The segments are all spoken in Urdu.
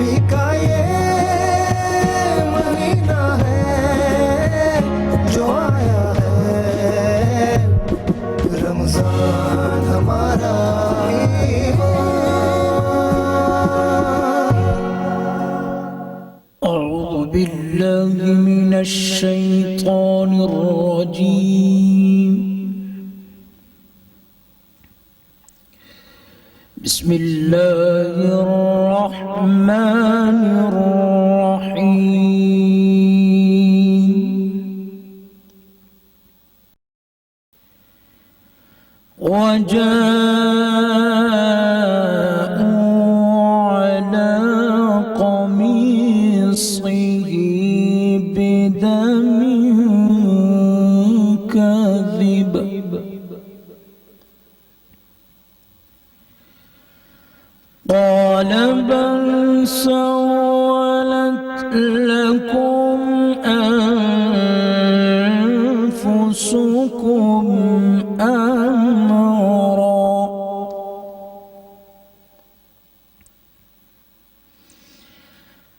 خوشی کا یہ مہینہ ہے جو آیا ہے، رمضان ہمارا أعوذ بالله من الشيطان الرجيم. بسم الله الرحمن الرحيم. وجاءوا على قميصه بدم كذب قال بل سولت لكم أنفسكم أمرا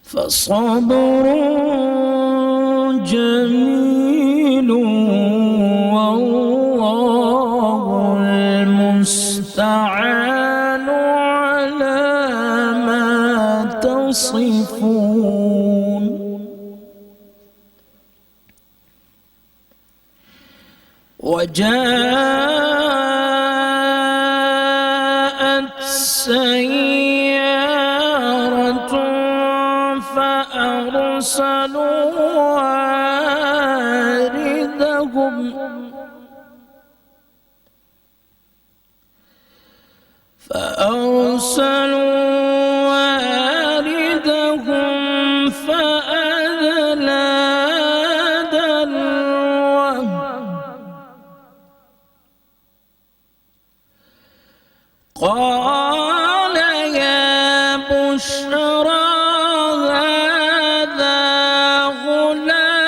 فصبر جميل والله المستعان على ما تصفون. وجاءت سيارة فأرسلوا واردهم فأدلى دلوه قال يا بشرى هذا غلام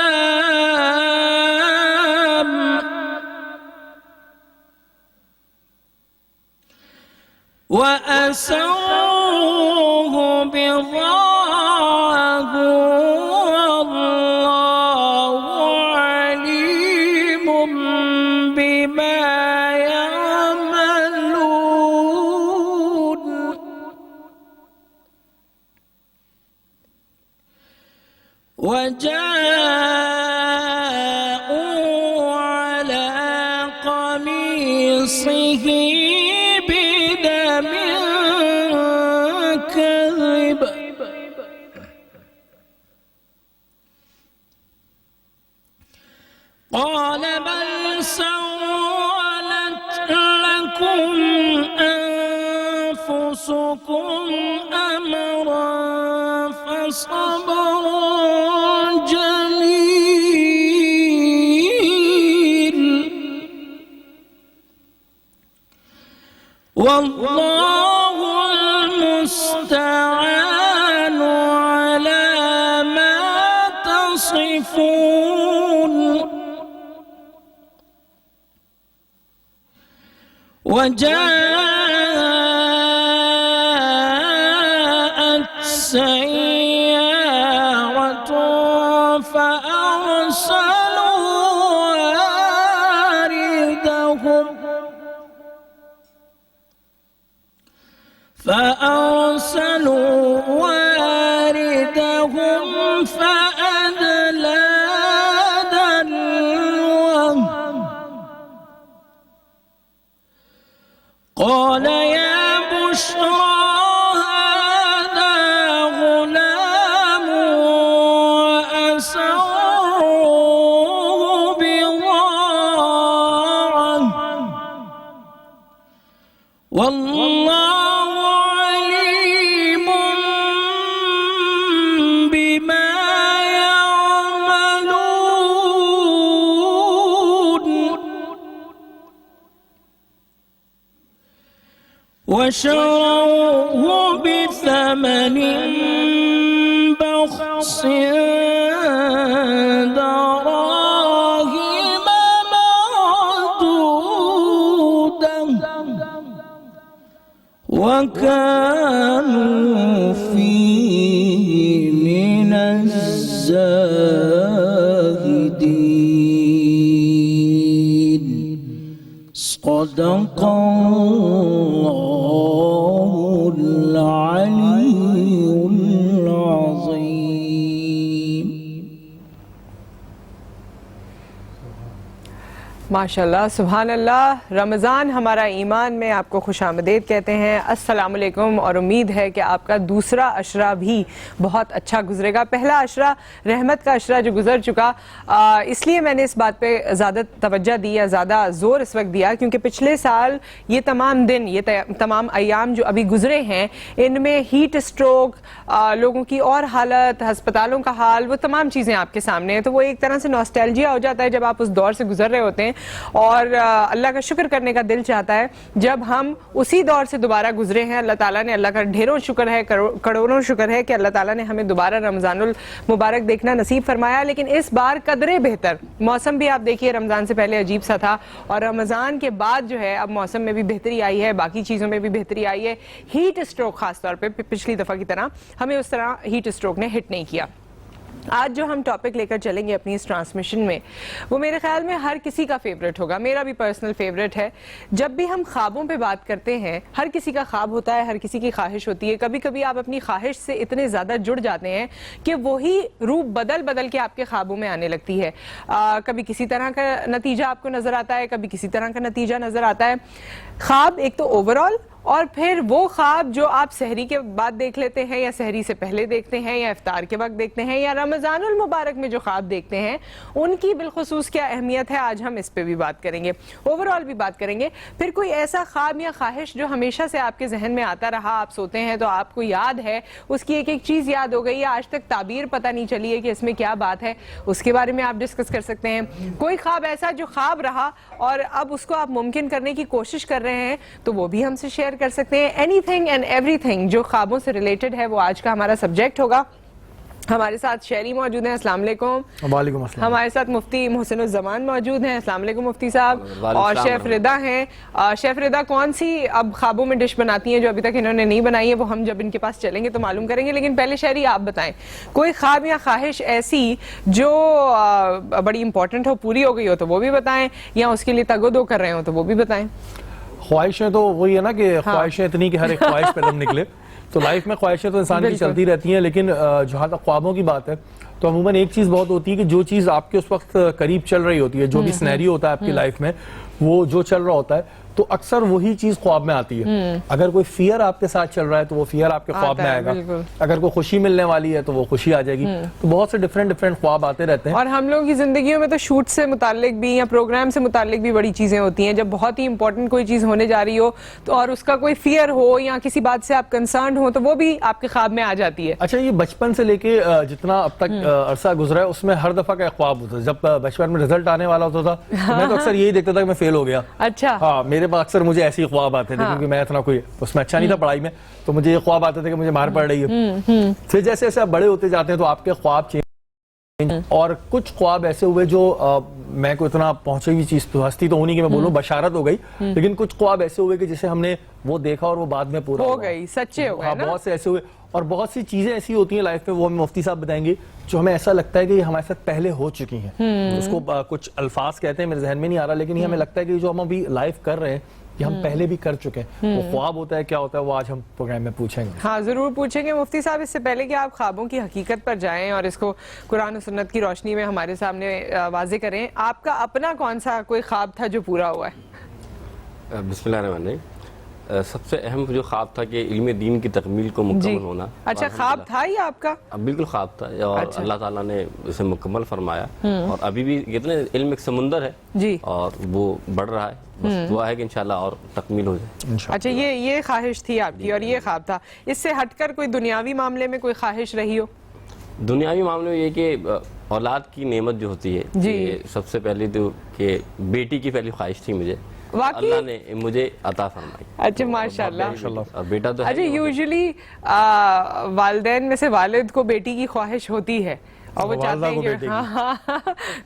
وأسروه بضاعة والله عليم بما يعملون. وجاءوا على قميصه بدم كذب قال بل سولت لكم أنفسكم أمرا فصبر جميل والله المستعان على ما تصفون. وجاءت سيارة فأرسلوا واردهم فأدلى دلوه قال يا بشرى هذا غلام وأسروه بضاعة والله عليم بما يعملون. وشروه بثمن بخس دراهم معدودة وكانوا فيه ماشاءاللہ سبحان اللہ. رمضان ہمارا ایمان میں آپ کو خوش آمدید کہتے ہیں. السلام علیکم. اور امید ہے کہ آپ کا دوسرا عشرہ بھی بہت اچھا گزرے گا. پہلا عشرہ رحمت کا عشرہ جو گزر چکا, اس لیے میں نے اس بات پہ زیادہ توجہ دی یا زیادہ زور اس وقت دیا کیونکہ پچھلے سال یہ تمام دن, یہ تمام ایام جو ابھی گزرے ہیں, ان میں ہیٹ اسٹروک, لوگوں کی اور حالت, ہسپتالوں کا حال, وہ تمام چیزیں آپ کے سامنے ہیں. تو وہ ایک طرح سے نوسٹیلجیا ہو جاتا ہے جب آپ اس دور سے گزر رہے ہوتے ہیں, اور اللہ کا شکر کرنے کا دل چاہتا ہے جب ہم اسی دور سے دوبارہ گزرے ہیں. اللہ تعالیٰ نے, اللہ کا ڈھیروں شکر ہے, کروڑوں شکر ہے کہ اللہ تعالیٰ نے ہمیں دوبارہ رمضان المبارک دیکھنا نصیب فرمایا. لیکن اس بار قدرے بہتر, موسم بھی آپ دیکھیے رمضان سے پہلے عجیب سا تھا, اور رمضان کے بعد جو ہے اب موسم میں بھی بہتری آئی ہے, باقی چیزوں میں بھی بہتری آئی ہے. ہیٹ اسٹروک خاص طور پہ پچھلی دفعہ کی طرح ہمیں اس طرح ہیٹ اسٹروک نے ہٹ نہیں کیا. آج جو ہم ٹاپک لے کر چلیں گے اپنی اس ٹرانسمیشن میں, وہ میرے خیال میں ہر کسی کا فیوریٹ ہوگا, میرا بھی پرسنل فیوریٹ ہے. جب بھی ہم خوابوں پہ بات کرتے ہیں, ہر کسی کا خواب ہوتا ہے, ہر کسی کی خواہش ہوتی ہے. کبھی کبھی آپ اپنی خواہش سے اتنے زیادہ جڑ جاتے ہیں کہ وہی روپ بدل کے آپ کے خوابوں میں آنے لگتی ہے. کبھی کسی طرح کا نتیجہ آپ کو نظر آتا ہے, کبھی کسی طرح کا نتیجہ نظر آتا ہے. خواب ایک تو اوور آل, اور پھر وہ خواب جو آپ سحری کے بعد دیکھ لیتے ہیں, یا سحری سے پہلے دیکھتے ہیں, یا افطار کے وقت دیکھتے ہیں, یا رمضان المبارک میں جو خواب دیکھتے ہیں, ان کی بالخصوص کیا اہمیت ہے, آج ہم اس پہ بھی بات کریں گے. اوور آل بھی بات کریں گے. پھر کوئی ایسا خواب یا خواہش جو ہمیشہ سے آپ کے ذہن میں آتا رہا, آپ سوتے ہیں تو آپ کو یاد ہے, اس کی ایک ایک چیز یاد ہو گئی ہے, آج تک تعبیر پتہ نہیں چلی ہے کہ اس میں کیا بات ہے, اس کے بارے میں آپ ڈسکس کر سکتے ہیں. کوئی خواب ایسا جو خواب رہا اور اب اس کو آپ ممکن کرنے کی کوشش کر رہے ہیں, تو وہ بھی ہم سے شیئر کر سکتے ہیں. Any thing and every thing جو خوابوں سے ریلیٹڈ ہے وہ آج کا ہمارا سبجیکٹ ہوگا. ہمارے ساتھ شہری موجود ہیں, السلام علیکم. وعلیکم السلام. ہمارے ساتھ مفتی محسن الزمان موجود ہیں, السلام علیکم مفتی صاحب. اور شیف رضا ہیں. شیف رضا کون سی اب خوابوں میں ڈش بناتی ہیں جو ابھی تک انہوں نے نہیں بنائی ہے, وہ ہم جب ان کے پاس چلیں گے تو معلوم کریں گے. لیکن پہلے شہری آپ بتائیں, کوئی خواب یا خواہش ایسی جو بڑی امپورٹنٹ ہو, پوری ہو گئی ہو تو وہ بھی بتائیں, یا اس کے لیے تگ و دو کر رہے ہو تو وہ بھی بتائیں. خواہشیں تو وہی ہے نا کہ خواہشیں اتنی کہ ہر ایک خواہش پہ دم نکلے. تو لائف میں خواہشیں تو انسان کی چلتی رہتی ہیں, لیکن جہاں تک خوابوں کی بات ہے تو عموماً ایک چیز بہت ہوتی ہے کہ جو چیز آپ کے اس وقت قریب چل رہی ہوتی ہے, جو بھی سینیریو ہوتا ہے آپ کی لائف میں, وہ جو چل رہا ہوتا ہے, تو اکثر وہی چیز خواب میں آتی ہے. اگر کوئی فیئر آپ کے ساتھ چل رہا ہے تو وہ فیئر آپ کے خواب میں آئے گا. اگر کوئی خوشی ملنے والی ہے تو وہ خوشی آ جائے گی. تو بہت سے ڈفرینٹ خواب آتے رہتے ہیں. اور ہم لوگوں کی زندگیوں میں تو شوٹ سے متعلق بھی یا پروگرام سے متعلق بھی بڑی چیزیں ہوتی ہیں. جب بہت ہی امپورٹنٹ کوئی چیز ہونے جا رہی ہو تو, اور اس کا کوئی فیئر ہو یا کسی بات سے آپ کنسرنڈ ہو, تو وہ بھی آپ کے خواب میں آ جاتی ہے. اچھا, یہ بچپن سے لے کے جتنا اب تک عرصہ گزرا ہے, اس میں ہر دفعہ کا خواب ہوتا ہے. جب بچپن میں رزلٹ آنے والا ہوتا تھا, میں تو اکثر یہی دیکھتا تھا کہ میں فیل ہو گیا. اچھا. ہاں, میرے پاس اکثر مجھے ایسی خواب آتے تھے کیونکہ میں اتنا کوئی اس میں اچھا نہیں تھا پڑھائی میں, تو مجھے یہ خواب آتے تھے کہ مجھے مار پڑ رہی ہے. پھر جیسے جیسے آپ بڑے ہوتے جاتے ہیں تو آپ کے خواب چینج, اور کچھ خواب ایسے ہوئے جو میں کو اتنا پہنچی ہوئی چیز تو ہستی تو ہونی کہ میں بولوں بشارت ہو گئی, لیکن کچھ خواب ایسے ہوئے کہ جسے ہم نے وہ دیکھا اور وہ بعد میں پورا ہو گئی, سچے ہو گئے. بہت سے ایسے ہوئے, اور بہت سی چیزیں ایسی ہوتی ہیں لائف میں, وہ ہمیں مفتی صاحب بتائیں گے, جو ہمیں ایسا لگتا ہے کہ یہ ہمارے ساتھ پہلے ہو چکی ہیں. اس کو کچھ الفاظ کہتے ہیں, میرے ذہن میں نہیں آ رہا, لیکن یہ ہمیں لگتا ہے کہ جو ہم ابھی لائف کر رہے ہیں یہ ہم پہلے بھی کر چکے ہیں. وہ خواب ہوتا ہے, کیا ہوتا ہے, وہ آج ہم پروگرام میں پوچھیں گے. ہاں ضرور پوچھیں گے مفتی صاحب. اس سے پہلے کہ آپ خوابوں کی حقیقت پر جائیں اور اس کو قرآن و سنت کی روشنی میں ہمارے سامنے واضح کریں, آپ کا اپنا کون سا کوئی خواب تھا جو پورا ہوا ہے؟ بسم اللہ الرحمن الرحیم. سب سے اہم جو خواب تھا کہ علم دین کی تکمیل کو مکمل ہونا. اچھا, خواب تھا یہ آپ کا؟ بالکل خواب تھا, اور اللہ تعالیٰ نے اسے مکمل فرمایا, اور ابھی بھی کتنے علم ایک سمندر ہے جی, اور وہ بڑھ رہا ہے. بس دعا ہے کہ انشاءاللہ اور تکمیل ہو جائے. اچھا, یہ خواہش تھی آپ کی اور یہ خواب تھا. اس سے ہٹ کر کوئی دنیاوی معاملے میں کوئی خواہش رہی ہو؟ دنیاوی معاملے میں یہ کہ اولاد کی نعمت جو ہوتی ہے, سب سے پہلے تو کہ بیٹی کی پہلی خواہش تھی مجھے, اللہ نے مجھے عطا فرمائی. اچھا ماشاءاللہ. اور بیٹا تو اچھا, یوزلی والدین میں سے والد کو بیٹی کی خواہش ہوتی ہے, اور وہ چاہتے ہیں کہ ہاں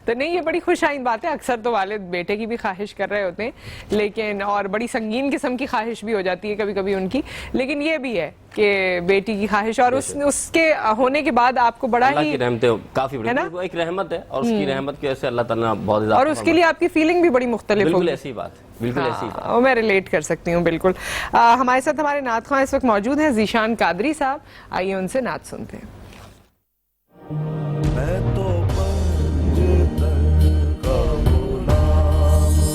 تو نہیں, یہ بڑی خوش آئند بات ہے. اکثر تو والد بیٹے کی بھی خواہش کر رہے ہوتے ہیں, لیکن اور بڑی سنگین قسم کی خواہش بھی ہو جاتی ہے کبھی کبھی ان کی, لیکن یہ بھی ہے کہ بیٹی کی خواہش, اور اس کے ہونے کے بعد آپ کو بڑا ہی رحمتیں کافی بڑی, ایک رحمت ہے, اور اس کی رحمت کی وجہ سے اللہ تعالیٰ بہت زیادہ, اور اس کے لیے آپ کی فیلنگ بھی بڑی مختلف ہوگی. بالکل ایسی بات, بالکل ایسی بات, وہ میں ریلیٹ کر سکتی ہوں بالکل. ہمارے ساتھ ہمارے نعت خواں اس وقت موجود ہیں ذیشان قادری صاحب, آئیے ان سے نعت سنتے ہیں. میں تو پنج در کا غلام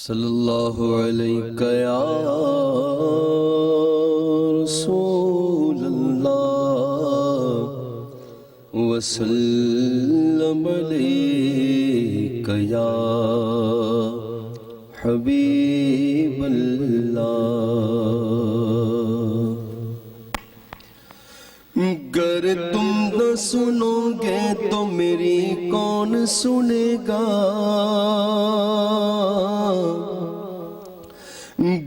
صلی اللہ علیہ یا رسول اللہ وسلم علیک یا حبیب اللہ۔ گر تم نہ سنو گے تو میری کون سنے گا،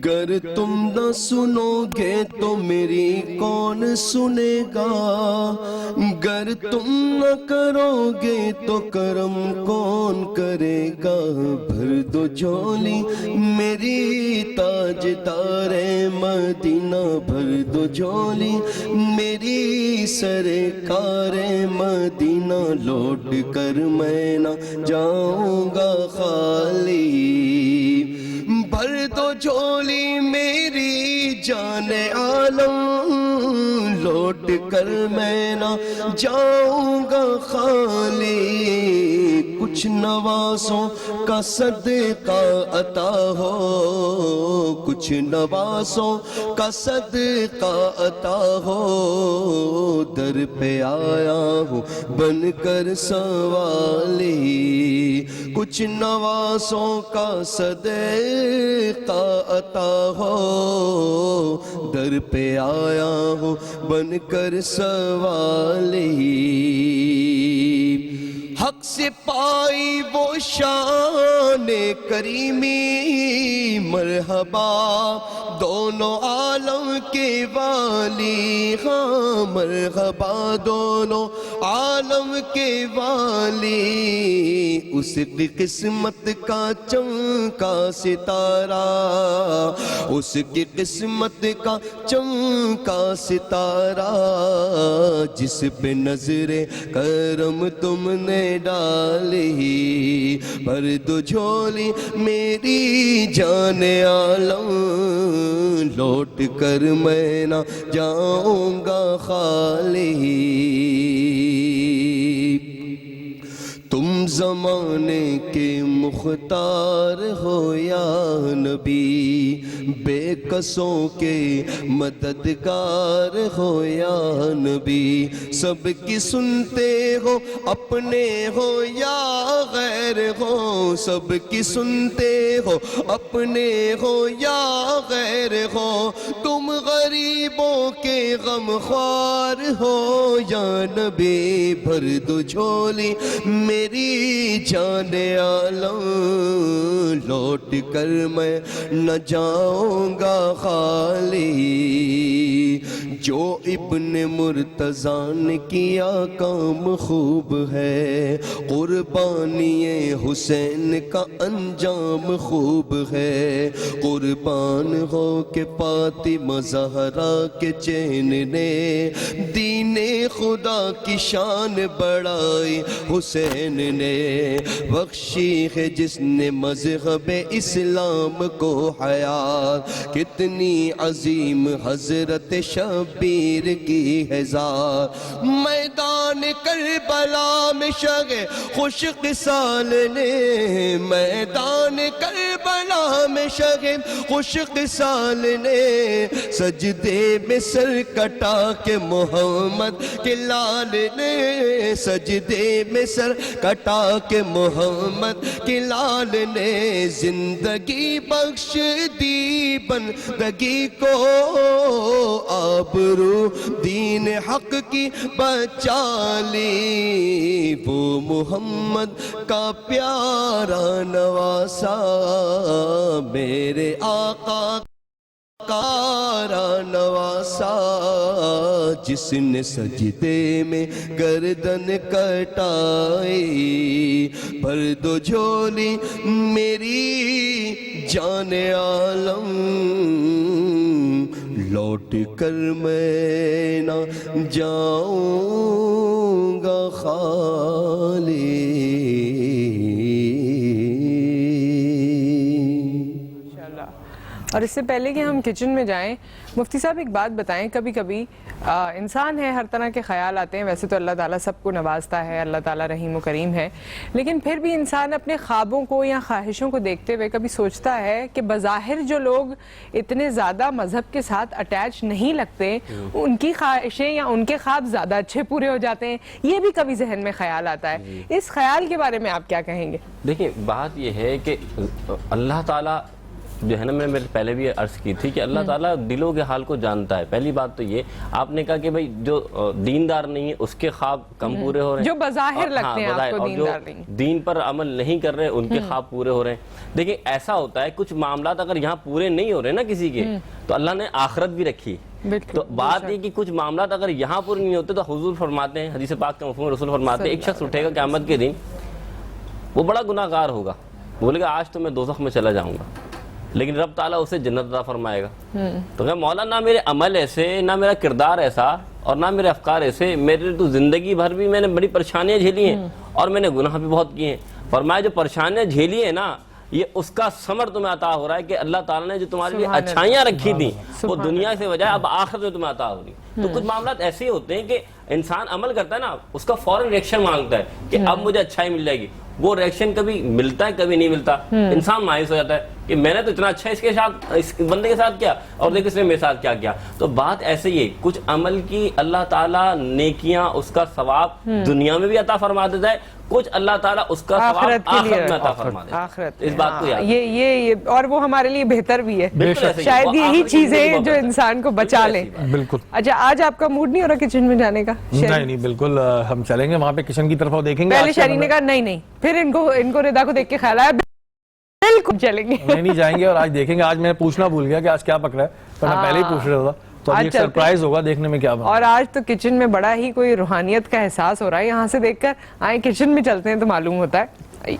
گر تم نہ سنو گے تو میری کون سنے گا، گر تم نہ کرو گے تو کرم کون کرے گا، بھر دو جھولی میری تاجدار مدینہ، بھر دو جھولی میری سرکار مدینہ، لوٹ کر میں نہ جاؤں گا خالی، بھر دو جھولی میری جان عالم، لوٹ کر میں نہ جاؤں گا خالی، کچھ نوازوں کا صدقہ عطا ہو، کچھ نوازوں کا صدقہ عطا ہو، در پہ آیا ہوں بن کر سوالی، کچھ نوازوں کا صدقہ عطا ہو، در پہ آیا ہوں بن کر سوالی، حق سے پائی وہ شان کریمی، مرحبا دونوں عالم کے والی، ہاں مرحبا دونوں عالم کے والی، اس کی قسمت کا چمکا ستارہ، اس کی قسمت کا چمکا ستارہ، جس پہ نظر کرم تم نے ڈالی، بھر دو جھولی میری جان عالم، لوٹ کر میں نہ جاؤں گا خالی، تم زمانے کے مختار ہو یا نبی، بے کسوں کے مددگار ہو یا نبی، سب کی سنتے ہو اپنے ہو یا غیر ہو، سب کی سنتے ہو اپنے ہو یا غیر ہو، تم غریبوں کے غم خوار ہو یا نبی، بھر دو جھولی میری جان عالم، لوٹ کر میں نہ جاؤں گا خالی، جو ابن مرتضیٰ نے کیا کام خوب ہے، قربانی حسین کا انجام خوب ہے، قربان ہو کے فاطمہ زہرا کے چین نے دین خدا کی شان بڑھائی، حسین نے بخشی ہے جس نے مذہب اسلام کو حیات، کتنی عظیم حضرت شبیر کی ہے ذات، میدان کربلا میں شگ خوش قصال نے، میدان کربلا میں شگ خوش قصال نے، سجدے میں سر کٹا کے محمد کے لال نے، سجدے میں سر کٹا کے محمد کے لال نے، زندگی بخش دی بندگی کو، آبرو دین حق کی بچا لی، وہ محمد کا پیارا نواسا، میرے آقا کارا نواسا، جس نے سجدے میں گردن کٹائی، بھر دو جھولی میری جان عالم، لوٹ کر میں نہ جاؤں گا خالی۔ اور اس سے پہلے کہ ہم کچن میں جائیں، مفتی صاحب ایک بات بتائیں, کبھی کبھی انسان ہے, ہر طرح کے خیال آتے ہیں, ویسے تو اللہ تعالیٰ سب کو نوازتا ہے, اللہ تعالیٰ رحیم و کریم ہے, لیکن پھر بھی انسان اپنے خوابوں کو یا خواہشوں کو دیکھتے ہوئے کبھی سوچتا ہے کہ بظاہر جو لوگ اتنے زیادہ مذہب کے ساتھ اٹیچ نہیں لگتے, ان کی خواہشیں یا ان کے خواب زیادہ اچھے پورے ہو جاتے ہیں, یہ بھی کبھی ذہن میں خیال آتا ہے. اس خیال کے بارے میں آپ کیا کہیں گے؟ دیکھیں بات یہ ہے کہ اللہ تعالیٰ جو ہے نا, میں نے پہلے بھی عرض کی تھی کہ اللہ تعالیٰ دلوں کے حال کو جانتا ہے. پہلی بات تو یہ, آپ نے کہا کہ بھائی جو دیندار نہیں ہے اس کے خواب کم پورے ہو رہے ہیں, جو بظاہر لگتے ہیں آپ کو دیندار نہیں, دین پر عمل نہیں کر رہے ان کے خواب پورے ہو رہے ہیں. دیکھیں ایسا ہوتا ہے کچھ معاملات اگر یہاں پورے نہیں ہو رہے نا کسی کے, تو اللہ نے آخرت بھی رکھی. تو بات یہ کہ کچھ معاملات اگر یہاں پورے نہیں ہوتے, تو حضور فرماتے ہیں, حدیث پاک کا مفہوم رسول فرماتے ہیں, ایک شخص اٹھے گا قیامت کے دن, وہ بڑا گناہ گار ہوگا, بولے گا آج تو میں دوزخ میں چلا جاؤں گا, لیکن رب تعالیٰ اسے جنت عطا فرمائے گا. تو کہ مولا نہ میرے عمل ایسے, نہ میرا کردار ایسا, اور نہ میرے افکار ایسے, میرے تو زندگی بھر بھی میں نے بڑی پریشانیاں جھیلی ہیں اور میں نے گناہ بھی بہت کیے ہیں. فرمایا جو پریشانیاں جھیلی ہیں نا, یہ اس کا ثمر تمہیں عطا ہو رہا ہے کہ اللہ تعالیٰ نے جو تمہارے لیے اچھائیاں رکھی تھیں وہ دنیا سے بجائے اب آخرت میں تمہیں عطا ہو رہی. تو کچھ معاملات ایسے ہی ہوتے ہیں کہ انسان عمل کرتا ہے نا, اس کا فوراً ریئیکشن مانگتا ہے کہ اب مجھے اچھائی مل جائے گی. وہ ریئیکشن کبھی ملتا ہے کبھی نہیں ملتا, انسان مایوس ہو جاتا ہے کہ میں نے تو اتنا اچھا اس کے ساتھ, اس بندے کے ساتھ کیا, اور دیکھ اس نے میرے ساتھ کیا کیا. تو بات ایسے ہی ہے, کچھ عمل کی اللہ تعالیٰ نیکیاں اس کا ثواب دنیا میں بھی عطا فرما دیتا ہے, کچھ اللہ تعالیٰ اس کا ثواب آخرت میں عطا فرما دیتا ہے. آخرت اس بات کو یاد, یہ اور وہ ہمارے لیے بہتر بھی ہے, شاید یہی چیزیں جو انسان کو بچا لیں. بالکل. اچھا آج آپ کا موڈ نہیں ہو رہا کچن میں جانے کا؟ نہیں بالکل, ہم چلیں گے وہاں پہ کچن کی طرف اور دیکھیں گے. پہلے شہری نے کہا نہیں, پھر ان کو رضا کو دیکھ کے خیال آیا بالکل چلیں گے. نہیں جائیں گے, اور آج دیکھیں گے. آج میں پوچھنا بھول گیا کہ آج کیا پک رہا ہے, تو میں پہلے ہی پوچھ رہا تھا, تو اب ایک سرپرائز ہوگا دیکھنے میں کیا بنا. اور آج تو کچن میں بڑا ہی کوئی روحانیت کا احساس ہو رہا ہے, یہاں سے دیکھ کر آئیں کچن میں چلتے ہیں تو معلوم ہوتا ہے.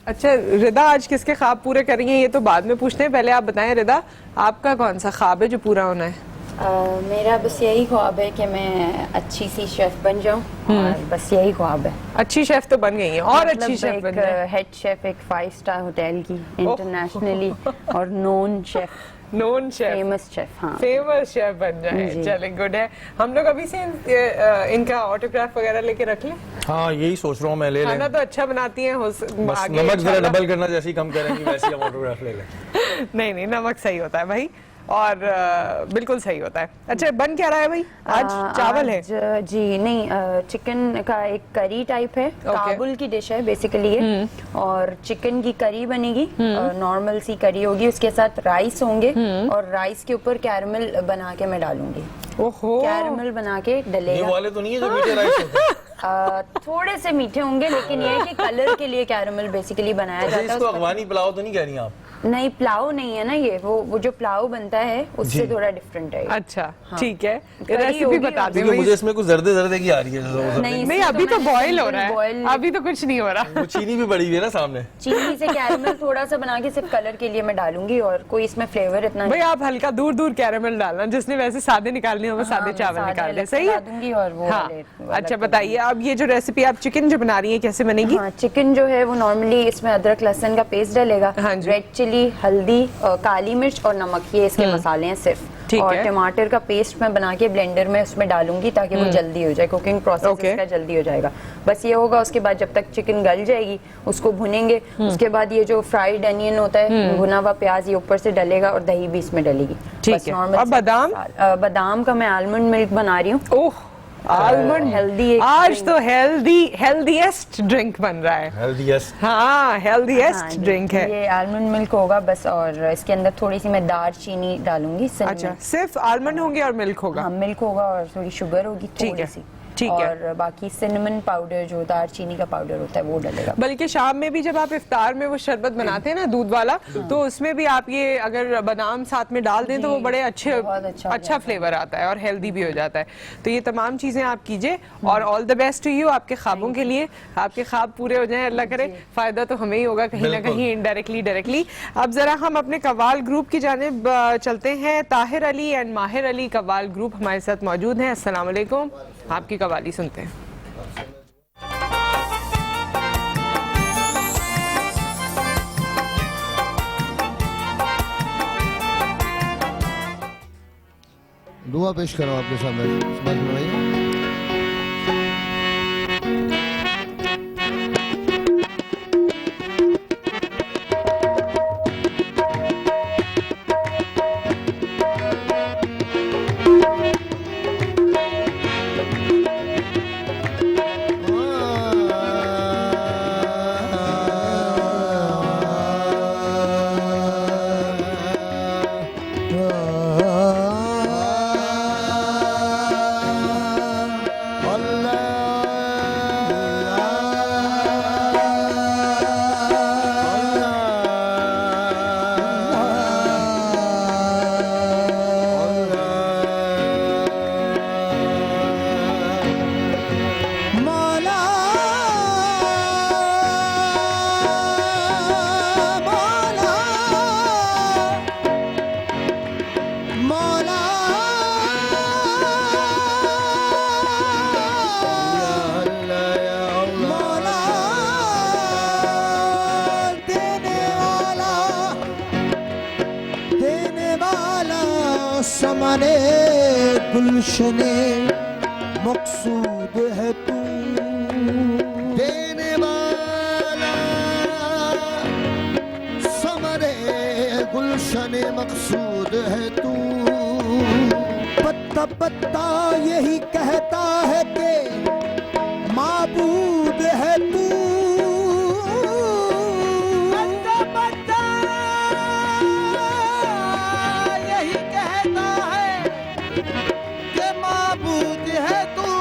اچھا رضا آج کس کے خواب پورے کر رہی ہیں یہ تو بعد میں پوچھتے ہیں, پہلے آپ بتائیں رضا آپ کا کون سا خواب ہے جو پورا ہونا ہے؟ میرا بس یہی خواب ہے کہ میں اچھی سی شیف بن جاؤں, اور بس یہی خواب ہے. اچھی شیف تو بن گئی ہیں, اور اچھی شیف بن جائیں, ہیڈ شیف ایک 5 اسٹار ہوٹل کی انٹرنیشنلی, اور نون شیف, فیمس شیف, ہاں فیمس شیف بن جائیں. چلیں گڈ ہے. ہم لوگ ابھی سے ان کا آٹوگراف وغیرہ لے کے رکھ لیں. ہاں یہی سوچ رہا ہوں میں, لے لیں. کھانا تو اچھا بناتی ہیں, بس نمک ذرا ڈبل کرنا, جیسے ہی کم کریں گی ویسے ہم آٹوگراف لے لیں. نہیں نمک صحیح ہوتا ہے بھائی, اور بالکل صحیح ہوتا ہے. اچھا بن کیا رہا ہے بھائی آج؟ چاول ہے جی, نہیں چکن کا ایک کری ٹائپ ہے, کابل کی ڈش ہے بیسیکلی یہ, اور چکن کی کری بنے گی, نارمل سی کری ہوگی, اس کے ساتھ رائس ہوں گے, اور رائس کے اوپر کیرمل بنا کے میں ڈالوں گی. کیرمل بنا کے ڈلے گا. یہ والے تو نہیں ہے جو میٹھے رائس ہوتے ہیں؟ تھوڑے سے میٹھے ہوں گے, لیکن یہ ہے کہ کلر کے لیے کیرمل بیسیکلی بنایا جاتا ہے. اس کو افغانی پلاؤ تو نہیں کہہ رہی آپ؟ نہیں پلاؤ نہیں ہے نا یہ, وہ جو پلاؤ بنتا ہے اس سے تھوڑا ڈفرنٹ ہے. اچھا ٹھیک ہے, ریسیپی بتا دیں. مجھے اس میں کچھ زردے کی آ رہی ہے. نہیں ابھی تو بوائل ہو رہا ہے, ابھی تو کچھ نہیں ہو رہا. چینی بھی پڑی ہوئی ہے نا سامنے. چینی سے کیرمل تھوڑا سا بنا کے صرف کلر کے لیے میں ڈالوں گی, اور کوئی اس میں فلیور اتنا بھائی آپ ہلکا دور کیرمل ڈالنا, جس نے ویسے سادے نکالنے ہوں وہ سادے چاول نکال لیں. صحیح ہے. ہاں اچھا بتائیے اب یہ جو ریسیپی آپ چکن جو بنا رہی ہیں کیسے بنے گی؟ چکن جو ہے وہ نارملی اس میں ادرک لہسن کا پیسٹ ڈلے گا, ریڈ چلی, ہلدی, کالی مرچ اور نمک, یہ اس کے مسالے ہیں صرف. اور ٹماٹر کا پیسٹ میں بنا کے بلینڈر میں اس میں ڈالوں گی تاکہ وہ جلدی ہو جائے, کوکنگ پروسیس اس کا جلدی ہو جائے گا. بس یہ ہوگا. اس کے بعد جب تک چکن گل جائے گی اس کو بھنیں گے. اس کے بعد یہ جو فرائیڈ انین ہوتا ہے, بھنا ہوا پیاز, یہ اوپر سے ڈلے گا, اور دہی بھی اس میں ڈلے گی. بس نارمل. بادام کا میں آلمنڈ ملک بنا رہی ہوں. آلمنڈ ہیلدی, آج تو ہیلدیسٹ ڈرنک بن رہا ہے. ہاں ہیلدیسٹ ڈرنک ہے. یہ آلمنڈ ملک ہوگا بس, اور اس کے اندر تھوڑی سی میں دار چینی ڈالوں گی. اچھا صرف آلمنڈ ہوں گے اور ملک ہوگا؟ ہاں ملک ہوگا اور تھوڑی شوگر ہوگی تھوڑی سی, اور باقی سنمن پاؤڈر جو دار چینی کا پاؤڈر ہوتا ہے وہ ڈلے گا. بلکہ شام میں بھی جب آپ افطار میں وہ شربت بناتے ہیں نا دودھ والا, تو اس میں بھی آپ یہ اگر بادام ساتھ میں ڈال دیں تو وہ بڑے اچھا فلیور آتا ہے اور ہیلدی بھی ہو جاتا ہے. تو یہ تمام چیزیں آپ کیجئے, اور آل دا بیسٹ ٹو یو آپ کے خوابوں کے لیے. آپ کے خواب پورے ہو جائیں, اللہ کرے. فائدہ تو ہمیں ہی ہوگا کہیں نہ کہیں, انڈائریکٹلی. اب ذرا ہم اپنے قوال گروپ کی جانب چلتے ہیں. طاہر علی اینڈ ماہر علی قوال گروپ ہمارے ساتھ موجود ہیں. السلام علیکم, آپ کی قوالی سنتے ہیں. دعا پیش کر رہا ہوں آپ کے سامنے. سبحان اللہ. سمنے گلشن مقصود ہے تو دینے والا ثمرے گلشن مقصود ہے تو. پتا پتا یہی کہتا ہے کہ معبود ہے تو. پتا پتا یہی کہتا ہے کہ معبود ہے تو.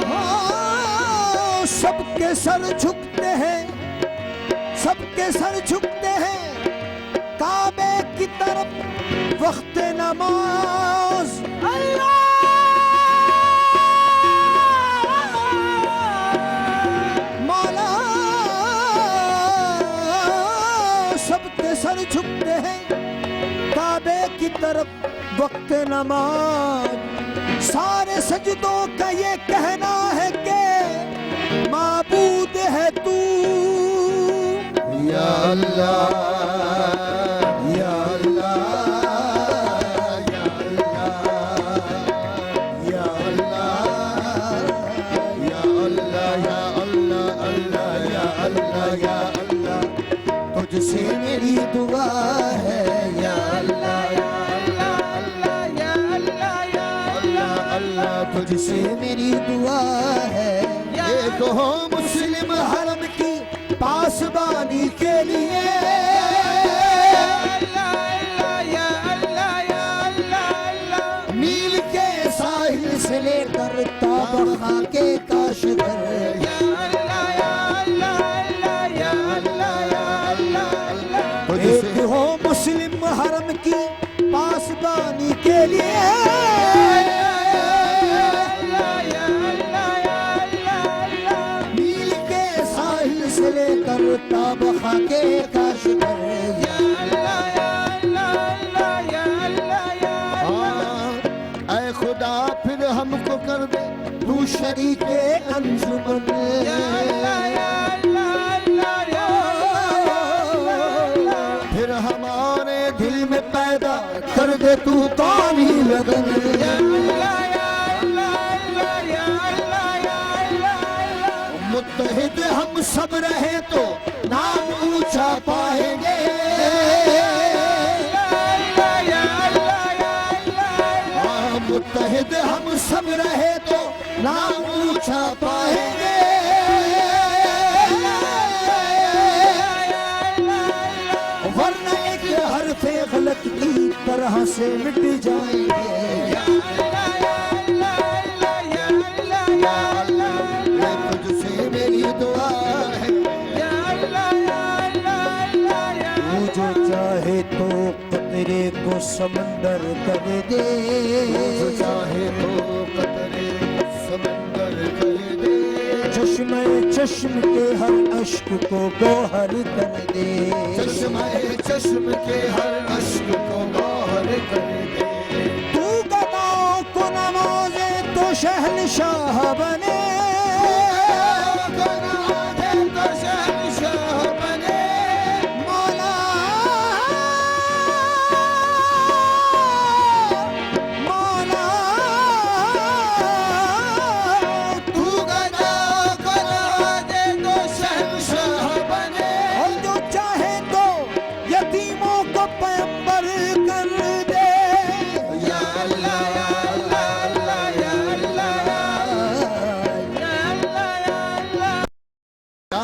ہاں سب کے سر جھکتے ہیں، سب کے سر جھکتے ہیں کعبے کی طرف وقت نماز. اللہ مولا سب کے سر جھکتے ہیں کعبے کی طرف وقت نماز. سارے سجدوں کا یہ کہنا ہے کہ معبود ہے تو. یا اللہ یا اللہ یا اللہ یا اللہ یا اللہ یا اللہ یا اللہ. تجھ سے میری دعا ہے یا اللہ یا اللہ یا اللہ یا اللہ اللہ. تجھ سے میری دعا ہے یہ کہو مسلم حرم کی پاسبانی کے لیے. نیل کے ساحل سے لے کر تابخا کے کاشغر. ایک ہو مسلم حرم کی پاسبانی کے لیے. نیل کے ساحل سے لے کر تابخا کے کاشغر. اے خدا پھر ہم کو کر دے تو شریک انجمن. پھر ہمارے دل میں پیدا کر دے تو قومی لگن. متحد ہم سب رہے تو نام اونچا پائیں گے. متحد ہم سب رہے تو نام اونچا پائیں گے. ورنہ ایک حرف غلط کی طرح سے مٹ جائیں گے. تجھ سے میری دعا ہے تو جو چاہے تو قطرے کو سمندر کر دے. جو چاہے تو قطرے سمندر کر دے. چشمہ چشم کے ہر اشک کو گوہر کر دے. چشمہ چشم کے ہر اشک کو گوہر کر دے. تو گداؤں کو نوازے تو شہنشاہ بنے.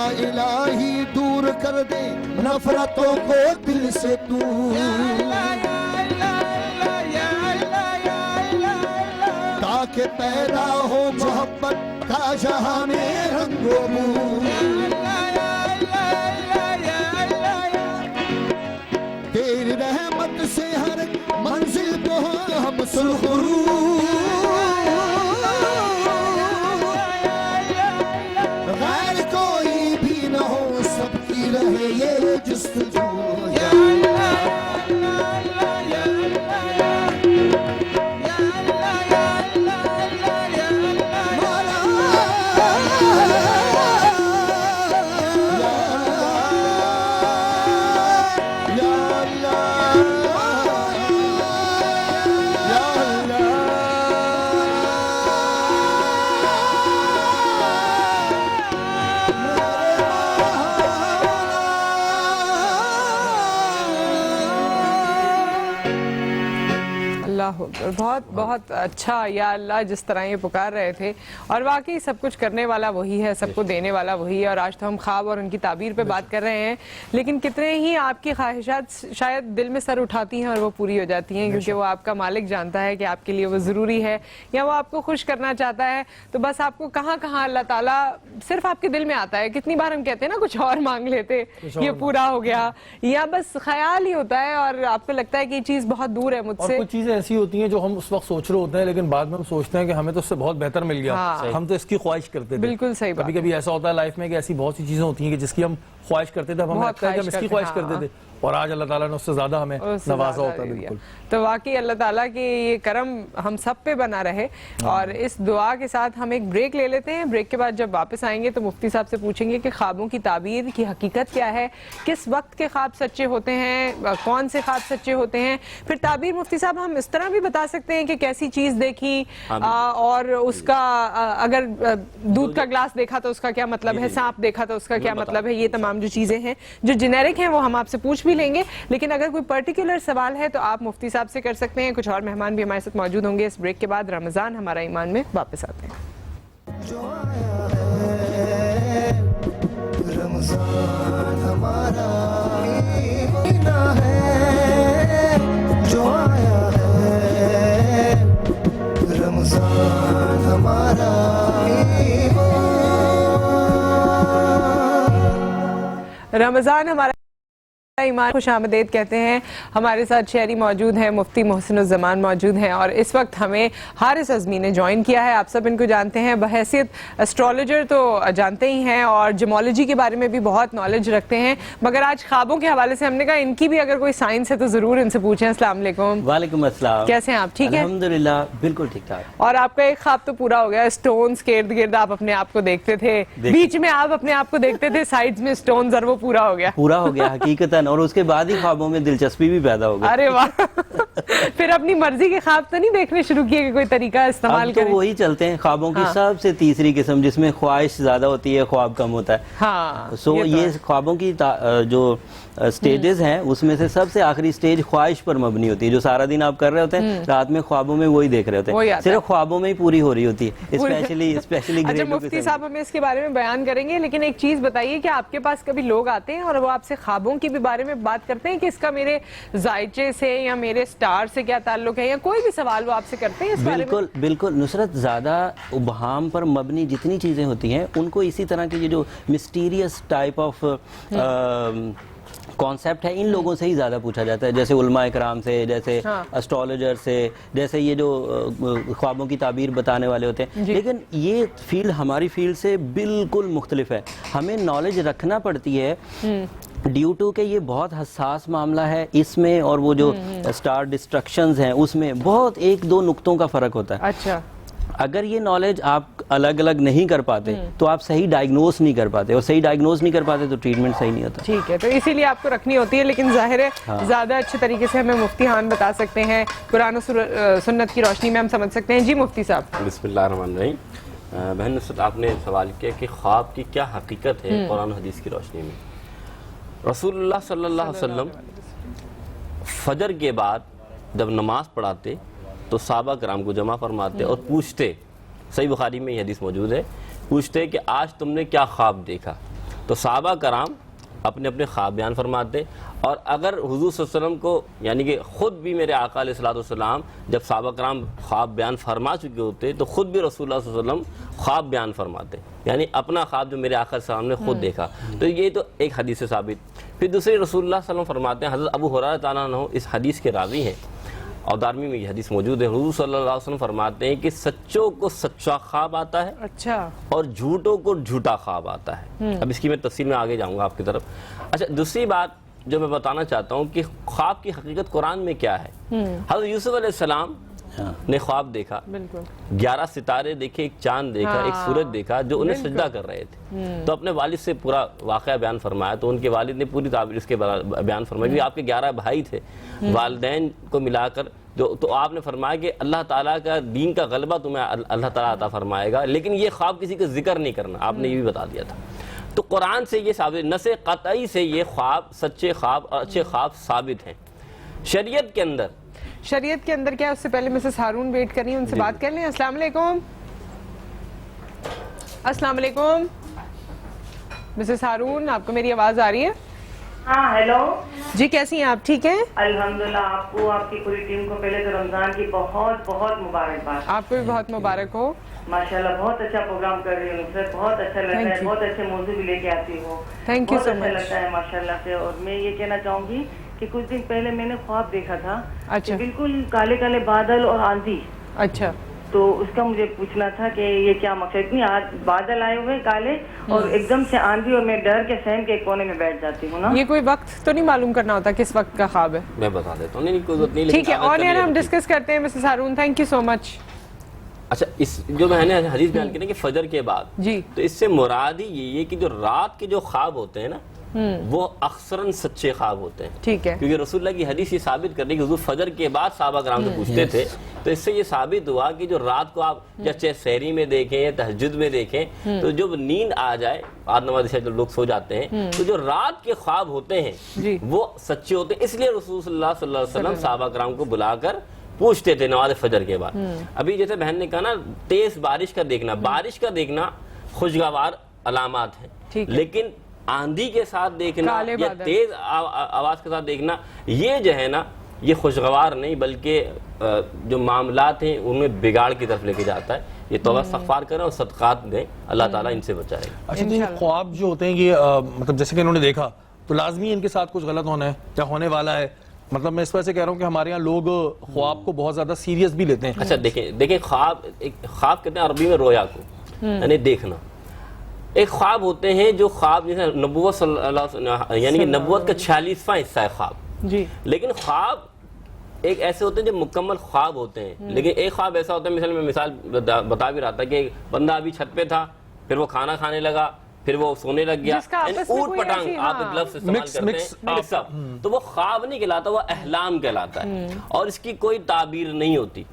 الہی دور کر دے نفرتوں کو دل سے تو تاکہ پیدا ہو محبت کا جہاں میں رنگ و بو تیری رحمت سے ہر منزل کو ہم سرخرو غیر کوئی بھی نہ ہو سب کی رہے یہ جستجو بہت بہت اچھا یا اللہ جس طرح یہ پکار رہے تھے اور واقعی سب کچھ کرنے والا وہی ہے سب کو دینے والا وہی ہے اور آج تو ہم خواب اور ان کی تعبیر پہ بات کر رہے ہیں لیکن کتنے ہی آپ کی خواہشات شاید دل میں سر اٹھاتی ہیں اور وہ پوری ہو جاتی ہیں کیونکہ وہ آپ کا مالک جانتا ہے کہ آپ کے لیے وہ ضروری ہے یا وہ آپ کو خوش کرنا چاہتا ہے تو بس آپ کو کہاں کہاں اللہ تعالیٰ صرف آپ کے دل میں آتا ہے کتنی بار ہم کہتے ہیں نا کچھ اور مانگ لیتے یہ پورا ہو گیا یا بس خیال ہی ہوتا ہے اور آپ کو لگتا ہے کہ یہ چیز بہت دور ہے مجھ سے کچھ چیزیں ایسی ہوتی ہیں جو ہم اس وقت سوچ رہے ہوتے ہیں لیکن بعد میں ہم سوچتے ہیں کہ ہمیں تو اس سے بہت بہتر مل گیا ہم تو اس کی خواہش کرتے تھے بالکل صحیح بات کبھی کبھی ایسا ہوتا ہے لائف میں کہ ایسی بہت سی چیزیں ہوتی ہیں کہ جس کی ہم خواہش کرتے تھے اب ہمیں لگتا ہے کہ ہم اس کی خواہش کرتے تھے اور آج اللہ تعالیٰ نے اس سے زیادہ ہمیں نوازا ہوتا ہے بالکل تو واقعی اللہ تعالیٰ کی یہ کرم ہم سب پہ بنا رہے اور اس دعا کے ساتھ ہم ایک بریک لے لیتے ہیں بریک کے بعد جب واپس آئیں گے تو مفتی صاحب سے پوچھیں گے کہ خوابوں کی تعبیر کی حقیقت کیا ہے کس وقت کے خواب سچے ہوتے ہیں کون سے خواب سچے ہوتے ہیں پھر تعبیر مفتی صاحب ہم اس طرح بھی بتا سکتے ہیں کہ کیسی چیز دیکھی اور اس کا اگر دودھ کا گلاس دیکھا تو اس کا کیا مطلب ہے سانپ دیکھا تو اس کا کیا مطلب ہے یہ تمام جو چیزیں ہیں جو جنیرک ہیں وہ ہم آپ سے پوچھ بھی لیں گے لیکن اگر کوئی پرٹیکولر سوال ہے تو آپ مفتی صاحب سے کر سکتے ہیں کچھ اور مہمان بھی ہمارے ساتھ موجود ہوں گے اس بریک کے بعد رمضان ہمارا ایمان میں واپس آتے ہیں جو آیا ہے رمضان ہمارا مہینہ ہے جو آیا ہے رمضان ہمارا رمضان ہمارا ایمان خوش آمدید کہتے ہیں ہمارے ساتھ شہری موجود ہیں مفتی محسن الزمان موجود ہیں اور اس وقت ہمیں حارث اعظمی نے جوائن کیا ہے آپ سب ان کو جانتے ہیں بحیثیت اسٹرالوجر تو جانتے ہی ہیں اور جمولوجی کے بارے میں بھی بہت نالج رکھتے ہیں مگر آج خوابوں کے حوالے سے ہم نے کہا ان کی بھی اگر کوئی سائنس ہے تو ضرور ان سے پوچھیں السلام علیکم وعلیکم السلام کیسے ہیں آپ ٹھیک ہے الحمدللہ بالکل ٹھیک ٹھاک اور آپ کا ایک خواب تو پورا ہو گیا اسٹونز کے ارد گرد آپ اپنے آپ کو دیکھتے تھے بیچ میں آپ اپنے آپ کو دیکھتے تھے سائڈز میں اسٹونز اور وہ پورا ہو گیا حقیقتاً اور اس کے بعد ہی خوابوں میں دلچسپی بھی پیدا ہو گئی ارے واہ پھر اپنی مرضی کے خواب تو نہیں دیکھنے شروع کیے کہ کوئی طریقہ استعمال کریں وہی چلتے ہیں خوابوں کی سب سے تیسری قسم جس میں خواہش زیادہ ہوتی ہے خواب کم ہوتا ہے سو یہ خوابوں کی جو سٹیجز ہیں اس میں سے سب سے آخری سٹیج خواہش پر مبنی ہوتی ہے جو سارا دن آپ کر رہے ہوتے ہیں رات میں خوابوں میں وہی دیکھ رہے ہوتے ہیں صرف خوابوں میں ہی پوری ہو رہی ہوتی ہے اسپیشلی اچھا مفتی صاحب ہمیں اس کے بارے میں بیان کریں گے لیکن ایک چیز بتائیے کہ آپ کے پاس کبھی لوگ آتے ہیں اور وہ آپ سے خوابوں کی بھی بارے میں بات کرتے ہیں کہ اس کا میرے ذائچے سے یا میرے سٹار سے کیا تعلق ہے یا کوئی بھی سوال وہ آپ سے کرتے ہیں اس بارے میں بالکل نصرت زیادہ ابہام پر مبنی جتنی چیزیں ہوتی ہیں ان کو اسی طرح کی جو مسٹیریس ٹائپ آف کانسیپٹ ہے ان لوگوں سے ہی زیادہ پوچھا جاتا ہے جیسے علماء اکرام سے جیسے اسٹرالوجر سے جیسے یہ جو خوابوں کی تعبیر بتانے والے ہوتے ہیں لیکن یہ فیلڈ ہماری فیلڈ سے بالکل مختلف ہے ہمیں نالج رکھنا پڑتی ہے ڈیو ٹو کہ یہ بہت حساس معاملہ ہے اس میں اور وہ جو سٹار ڈسٹرکشنز ہیں اس میں بہت ایک دو نقطوں کا فرق ہوتا ہے اچھا اگر یہ نالج آپ الگ الگ نہیں کر پاتے تو آپ صحیح ڈائگنوز نہیں کر پاتے اور صحیح ڈائگنوز نہیں کر پاتے تو ٹریٹمنٹ صحیح نہیں ہوتا ٹھیک ہے تو اسی لیے آپ کو رکھنی ہوتی ہے لیکن ظاہر ہے زیادہ اچھے طریقے سے ہمیں مفتی ہان بتا سکتے ہیں قرآن و سنت کی روشنی میں ہم سمجھ سکتے ہیں جی مفتی صاحب بسم اللہ الرحمن الرحیم بہن نصرت آپ نے سوال کیا کہ خواب کی کیا حقیقت ہے قرآن و حدیث کی روشنی میں رسول اللہ صلی اللہ علیہ وسلم فجر کے بعد جب نماز پڑھاتے تو صحابہ کرام کو جمع فرماتے اور پوچھتے صحیح بخاری میں یہ حدیث موجود ہے پوچھتے کہ آج تم نے کیا خواب دیکھا تو صحابہ کرام اپنے اپنے خواب بیان فرماتے، اور اگر حضور صلی اللہ علیہ وسلم کو یعنی کہ خود بھی میرے آقا علیہ السلام جب صحابہ کرام خواب بیان فرما چکے ہوتے تو خود بھی رسول اللہ صلی اللہ علیہ وسلم خواب بیان فرماتے، یعنی اپنا خواب جو میرے آقا علیہ السلام نے خود دیکھا. تو یہ تو ایک حدیث سے ثابت. پھر دوسری رسول اللہ صلی اللہ علیہ وسلم فرماتے ہیں، حضرت ابو ہریرہ تعالیٰ عنہ اس حدیث کے راوی ہیں اور دارمی میں یہ حدیث موجود ہے. حضور صلی اللہ علیہ وسلم فرماتے ہیں کہ سچوں کو سچا خواب آتا ہے اچھا اور جھوٹوں کو جھوٹا خواب آتا ہے. اب اس کی میں تفصیل میں آگے جاؤں گا آپ کی طرف. اچھا دوسری بات جو میں بتانا چاہتا ہوں کہ خواب کی حقیقت قرآن میں کیا ہے. حضرت یوسف علیہ السلام نے خواب دیکھا، 11 ستارے دیکھے، ایک چاند دیکھا، ایک سورج دیکھا جو انہیں سجدہ کر رہے تھے. تو اپنے والد سے پورا واقعہ بیان فرمایا، تو ان کے والد نے پوری تعبیر اس کے بیان فرمائی. کیونکہ آپ کے 11 بھائی تھے، والدین کو ملا کر تو آپ نے فرمایا کہ اللہ تعالیٰ کا دین کا غلبہ تمہیں اللہ تعالیٰ عطا فرمائے گا، لیکن یہ خواب کسی کا ذکر نہیں کرنا. آپ نے یہ بھی بتا دیا تھا. تو قرآن سے یہ ثابت، نص قطعی سے یہ خواب، سچے خواب اور اچھے خواب ثابت ہیں. شریعت کے اندر کیا؟ اس سے پہلے مسز ہارون ویٹ کر رہی ہیں، ان سے بات کر لیں. السلام علیکم. السلام علیکم مسز ہارون، آپ کو میری آواز آ رہی ہے؟ ہاں ہیلو جی، کیسی ہیں آپ؟ ٹھیک ہیں الحمدللہ. آپ کو، آپ کی پوری ٹیم کو پہلے تو رمضان کی بہت بہت مبارکباد. آپ کو بھی بہت مبارک ہو. ماشاءاللہ بہت اچھا پروگرام کر رہی ہوں سر، بہت اچھا لگتا ہے، بہت اچھے موضوع بھی لے کے آتی ہو، تھینک یو سو بہت اچھا لگتا ہے ماشاءاللہ سے. اور میں یہ کہنا چاہوں گی کہ کچھ دن پہلے میں نے خواب دیکھا تھا، اچھا، بالکل کالے کالے بادل اور آندھی. اچھا، تو اس کا مجھے پوچھنا تھا کہ یہ کیا مقصد؟ اتنی بادل آئے ہوئے کالے اور ایک دم سے آندھی، اور میں ڈر کے سہن کے کونے میں بیٹھ جاتی ہوں نا. یہ کوئی وقت تو نہیں معلوم کرنا ہوتا کس وقت کا خواب ہے؟ میں بتا دیتا ہوں. نہیں کوئی بات نہیں، ٹھیک ہے. اور ہم ڈسکس کرتے ہیں Mrs Haroon. Thank you so much. اچھا، اس جو میں نے حدیث بیان کی نا کہ فجر کے بعد، جی، تو اس سے مراد ہی یہ کہ جو رات کے جو خواب ہوتے ہیں نا وہ اکثراً سچے خواب ہوتے ہیں. ٹھیک ہے. کیونکہ رسول اللہ کی حدیث یہ ثابت کر رہی کہ حضور فجر کے بعد صحابہ کرام سے پوچھتے تھے، تو اس سے یہ ثابت ہوا کہ جو رات کو آپ چاہے سحری میں دیکھیں یا تہجد میں دیکھیں، تو جب نیند آ جائے، بعد نماز عشاء جب لوگ سو جاتے ہیں، تو جو رات کے خواب ہوتے ہیں وہ سچے ہوتے ہیں. اس لیے رسول اللہ صلی اللہ علیہ وسلم صحابہ کرام کو بلا کر پوچھتے تھے نماز فجر کے بعد. ابھی جیسے بہن نے کہا نا، تیز بارش کا دیکھنا خوشگوار علامات ہیں، لیکن آندھی کے ساتھ دیکھنا یا تیز آواز کے ساتھ دیکھنا یہ جو ہے نا، یہ خوشگوار نہیں بلکہ جو معاملات ہیں ان میں بگاڑ کی طرف لے کے جاتا ہے. یہ توبہ استغفار کریں اور صدقات دیں، اللہ تعالیٰ ان سے بچائے گا. اچھا، تو یہ خواب جو ہوتے ہیں یہ مطلب جیسے کہ انہوں نے دیکھا تو لازمی ان کے ساتھ کچھ غلط ہونا ہے یا ہونے والا ہے. مطلب میں اس وجہ سے کہہ رہا ہوں کہ ہمارے یہاں لوگ خواب کو بہت زیادہ سیریس بھی لیتے ہیں. اچھا دیکھیں خواب کہتے ہیں عربی میں رویا کو، یعنی دیکھنا. ایک خواب ہوتے ہیں جو خواب جیسے نبوت صلی اللہ علیہ وسلم، یعنی کہ نبوت کا 46واں حصہ ہے خواب. جی، لیکن خواب ایک ایسے ہوتے ہیں جو مکمل خواب ہوتے ہیں. لیکن ایک خواب ایسا ہوتا ہے، میں مثال بتا بھی رہا تھا کہ ایک بندہ ابھی چھت پہ تھا، پھر وہ کھانا کھانے لگا، پھر وہ سونے لگ گیا. اوٹ پٹانگ آپ لفظ استعمال کرتے ہیں، مکس اپ. تو وہ خواب نہیں کہلاتا، وہ احلام کہلاتا ہے، اور اس کی کوئی تعبیر نہیں ہوتی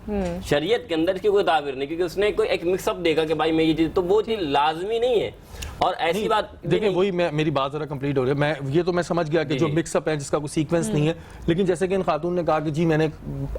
شریعت کے اندر. اس کی کوئی تعبیر نہیں، کیونکہ اس نے کوئی ایک مکس اپ دیکھا کہ بھائی میں یہ چیز، تو وہ چیز لازمی نہیں ہے. اور ایسی بات دیکھیں، وہی میری بات ذرا کمپلیٹ ہو رہی ہے. یہ تو میں سمجھ گیا کہ جو مکس اپ ہے جس کا کوئی سیکوینس نہیں ہے، لیکن جیسے کہ ان خاتون نے کہا کہ جی میں نے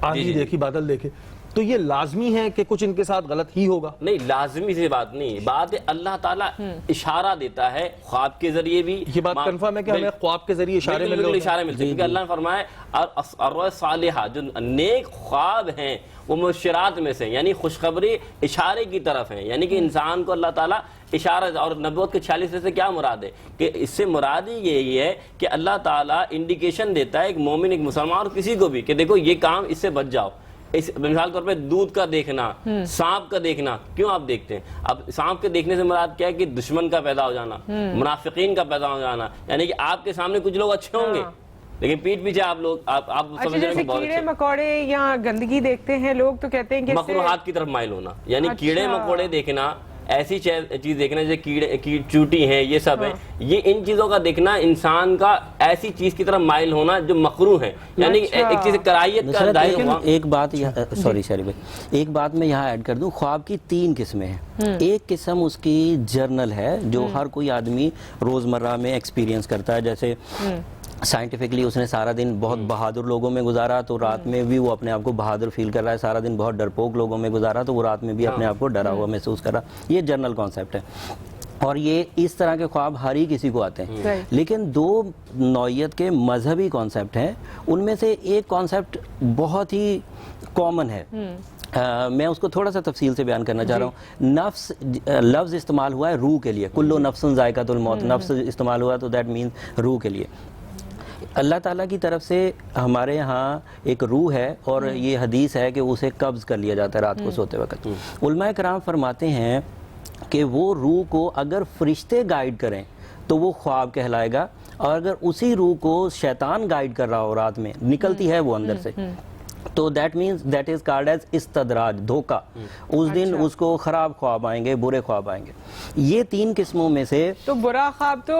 آندھی دیکھی، بادل دیکھے، تو یہ لازمی ہے کہ کچھ ان کے ساتھ غلط ہی ہوگا؟ نہیں، لازمی سی بات نہیں. بات ہے اللہ تعالیٰ اشارہ دیتا ہے خواب کے ذریعے بھی. یہ بات کنفرم ہے کہ ہمیں خواب کے ذریعے اشارے ملتے ہیں، کیونکہ اللہ نے فرمایا الرؤیا صالحہ، جو نیک خواب ہیں وہ مبشرات میں سے، یعنی خوشخبری اشارے کی طرف ہیں. یعنی کہ انسان کو اللہ تعالیٰ اشارہ، اور نبوت کے 46 سے کیا مراد ہے کہ اس سے مراد ہی یہی ہے کہ اللہ تعالیٰ انڈیکیشن دیتا ہے ایک مومن، ایک مسلمان اور کسی کو بھی کہ دیکھو یہ کام اس سے بچ جاؤ. مثال طور پہ دودھ کا دیکھنا، سانپ کا دیکھنا. کیوں آپ دیکھتے ہیں؟ اب سانپ کے دیکھنے سے مراد کیا ہے کہ دشمن کا پیدا ہو جانا، منافقین کا پیدا ہو جانا. یعنی کہ آپ کے سامنے کچھ لوگ اچھے ہوں گے لیکن پیٹ پیچھے آپ لوگ سمجھ رہے ہیں بہت کیڑے مکوڑے یا گندگی دیکھتے ہیں لوگ تو کہتے ہیں کہ مکروہات کی طرف مائل ہونا. یعنی کیڑے مکوڑے دیکھنا، ایسی چیز دیکھنا جیسے کیڑے چوٹی ہیں، یہ سب ہے. یہ ان چیزوں کا دیکھنا انسان کا ایسی چیز کی طرف مائل ہونا جو مکروہ ہے. یعنی ایک چیز کراہیت کا ظاہر ہوا. ایک بات سوری شریف بھائی، ایک بات میں یہاں ایڈ کر دوں. خواب کی 3 قسمیں ہیں. ایک قسم اس کی جرنل ہے جو ہر کوئی آدمی روزمرہ میں ایکسپیرینس کرتا ہے. جیسے سائنٹیفکلی اس نے سارا دن بہت بہادر لوگوں میں گزارا تو رات میں بھی وہ اپنے آپ کو بہادر فیل کر رہا ہے. سارا دن بہت ڈرپوک لوگوں میں گزارا تو وہ رات میں بھی اپنے آپ کو ڈرا ہوا محسوس کر رہا. یہ جنرل کانسیپٹ ہے. اور یہ اس طرح کے خواب ہر ہی کسی کو آتے ہیں. لیکن دو نوعیت کے مذہبی کانسیپٹ ہیں, ان میں سے ایک کانسیپٹ بہت ہی کامن ہے, میں اس کو تھوڑا سا تفصیل سے بیان کرنا چاہ رہا ہوں. نفس لفظ استعمال ہوا ہے روح کے لیے, کلو نفس ذائقۃ الموت, نفس استعمال ہوا تو دیٹ مینس روح کے لیے. اللہ تعالیٰ کی طرف سے ہمارے ہاں ایک روح ہے, اور یہ حدیث ہے کہ اسے قبض کر لیا جاتا ہے رات کو سوتے وقت. علماء کرام فرماتے ہیں کہ وہ روح کو اگر فرشتے گائیڈ کریں تو وہ خواب کہلائے گا, اور اگر اسی روح کو شیطان گائیڈ کر رہا ہو رات میں, نکلتی ہے وہ اندر سے, تو that means that is called as استدراج, دھوکہ. اس دن اس کو خراب خواب آئیں گے, برے خواب آئیں گے. یہ 3 قسموں میں سے تو برا خواب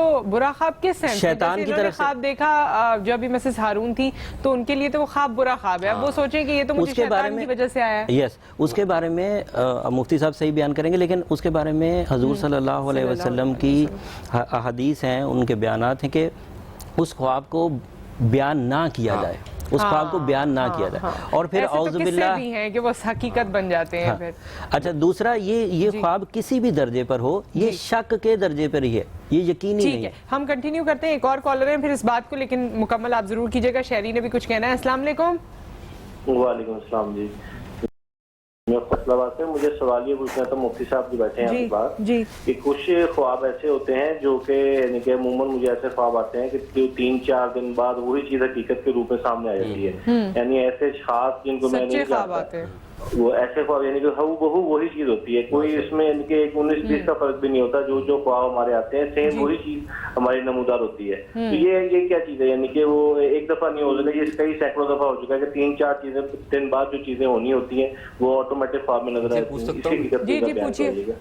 کس سینس شیطان کی طرف سے خواب دیکھا جو ابھی مسز ہارون تھی, تو ان کے لیے تو وہ خواب برا خواب ہے, وہ سوچیں کہ یہ تو مجھے شیطان کی وجہ سے آیا ہے. یس, اس کے بارے میں مفتی صاحب صحیح بیان کریں گے, لیکن اس کے بارے میں حضور صلی اللہ علیہ وسلم کی احادیث ہیں, ان کے بیانات ہیں کہ اس خواب کو بیان نہ کیا جائے, اس خواب کو بیان نہ کیا جائے. اور پھر اعوذ باللہ بھی ہیں کہ وہ حقیقت بن جاتے ہیں پھر. اچھا, دوسرا یہ خواب کسی بھی درجے پر ہو, یہ شک کے درجے پر ہی ہے, یہ یقینی نہیں ہے. ہم کنٹینیو کرتے ہیں, ایک اور کالر ہیں پھر اس بات کو, لیکن مکمل آپ ضرور کیجئے گا. شہری نے بھی کچھ کہنا ہے. السلام علیکم. وعلیکم السلام. جی میں فیصلہ بات ہے, مجھے سوال یہ پوچھنا تھا, مفتی صاحب جو بیٹھے ہیں آپ کے پاس, کہ کچھ خواب ایسے ہوتے ہیں جو کہ یعنی کہ عموماً مجھے ایسے خواب آتے ہیں کہ جو 3-4 دن بعد وہی چیز حقیقت کے روپ میں سامنے آ جاتی ہے. یعنی ایسے خاص جن کو میں نہیں جانتا, وہ ایسے خواب یعنی کہ ہو بہو وہی چیز ہوتی ہے, کوئی اس میں یعنی کہ 19-20 کا فرق بھی نہیں ہوتا. جو خواب ہمارے آتے ہیں سیم وہی چیز ہماری نمودار ہوتی ہے. تو یہ کیا چیز ہے, یعنی کہ وہ ایک دفعہ نہیں ہو سکتا, یہ کئی سینکڑوں دفعہ ہو چکا ہے کہ 3-4 چیزیں دن بعد جو چیزیں ہونی ہوتی ہیں وہ آٹومیٹک خواب میں نظر آتی ہیں.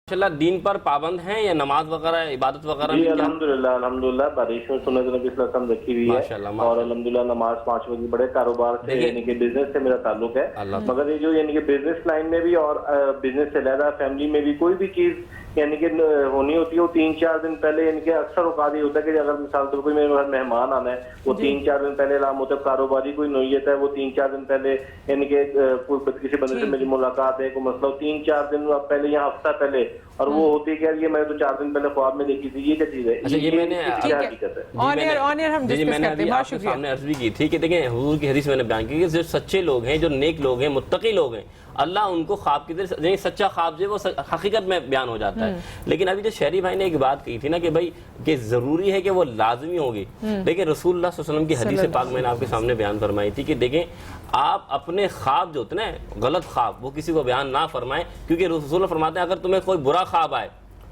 ماشاءاللہ دین پر پابند ہیں یا نماز وغیرہ عبادت وغیرہ؟ جی الحمدللہ بارش میں سنت نبی صلی اللہ علیہ وسلم رکھی ہوئی ہے, اور الحمدللہ نماز 5 وقت, بڑے کاروبار سے یعنی کہ بزنس سے میرا تعلق ہے. مگر یہ جو یعنی کہ بزنس لائن میں بھی اور بزنس سے علیحدہ فیملی میں بھی کوئی بھی چیز یعنی کہ ہونی ہوتی ہے وہ 3-4 دن پہلے, یعنی کہ اکثر اوقات یہ ہوتا ہے کہ اگر مثال طور پر کوئی میرے گھر مہمان آنا ہے وہ 3-4 دن پہلے اعلان ہوتا ہے. کاروباری کوئی نوعیت ہے وہ 3-4 دن پہلے یعنی کہ کسی بندے سے میری ملاقات ہے, کوئی مسئلہ 3-4 دن پہلے یا ہفتہ پہلے, اور وہ ہوتی ہے کہ یہ میں تو 4 دن پہلے خواب میں دیکھی تھی. یہ کیا چیز ہے؟ یہ میں نے حقیقت ہے, میں نے ابھی آپ کے سامنے عرض بھی کی تھی کہ دیکھیں حضور کی حدیث میں نے بیان کی کہ جو سچے لوگ ہیں, جو نیک لوگ ہیں, متقی لوگ ہیں, اللہ ان کو خواب کی طرح سچا خواب جو ہے وہ حقیقت میں بیان ہو جاتا ہے. لیکن ابھی جو شہری بھائی نے ایک بات کہی تھی نا کہ بھائی کہ ضروری ہے کہ وہ لازمی ہوگی, لیکن رسول اللہ صلی اللہ علیہ وسلم کی حدیث پاک میں نے آپ کے سامنے بیان فرمائی تھی کہ دیکھیں آپ اپنے خواب جو ہوتے ہیں نا, غلط خواب, وہ کسی کو بیان نہ فرمائیں, کیونکہ رسول اللہ فرماتے ہیں اگر تمہیں کوئی برا خواب آئے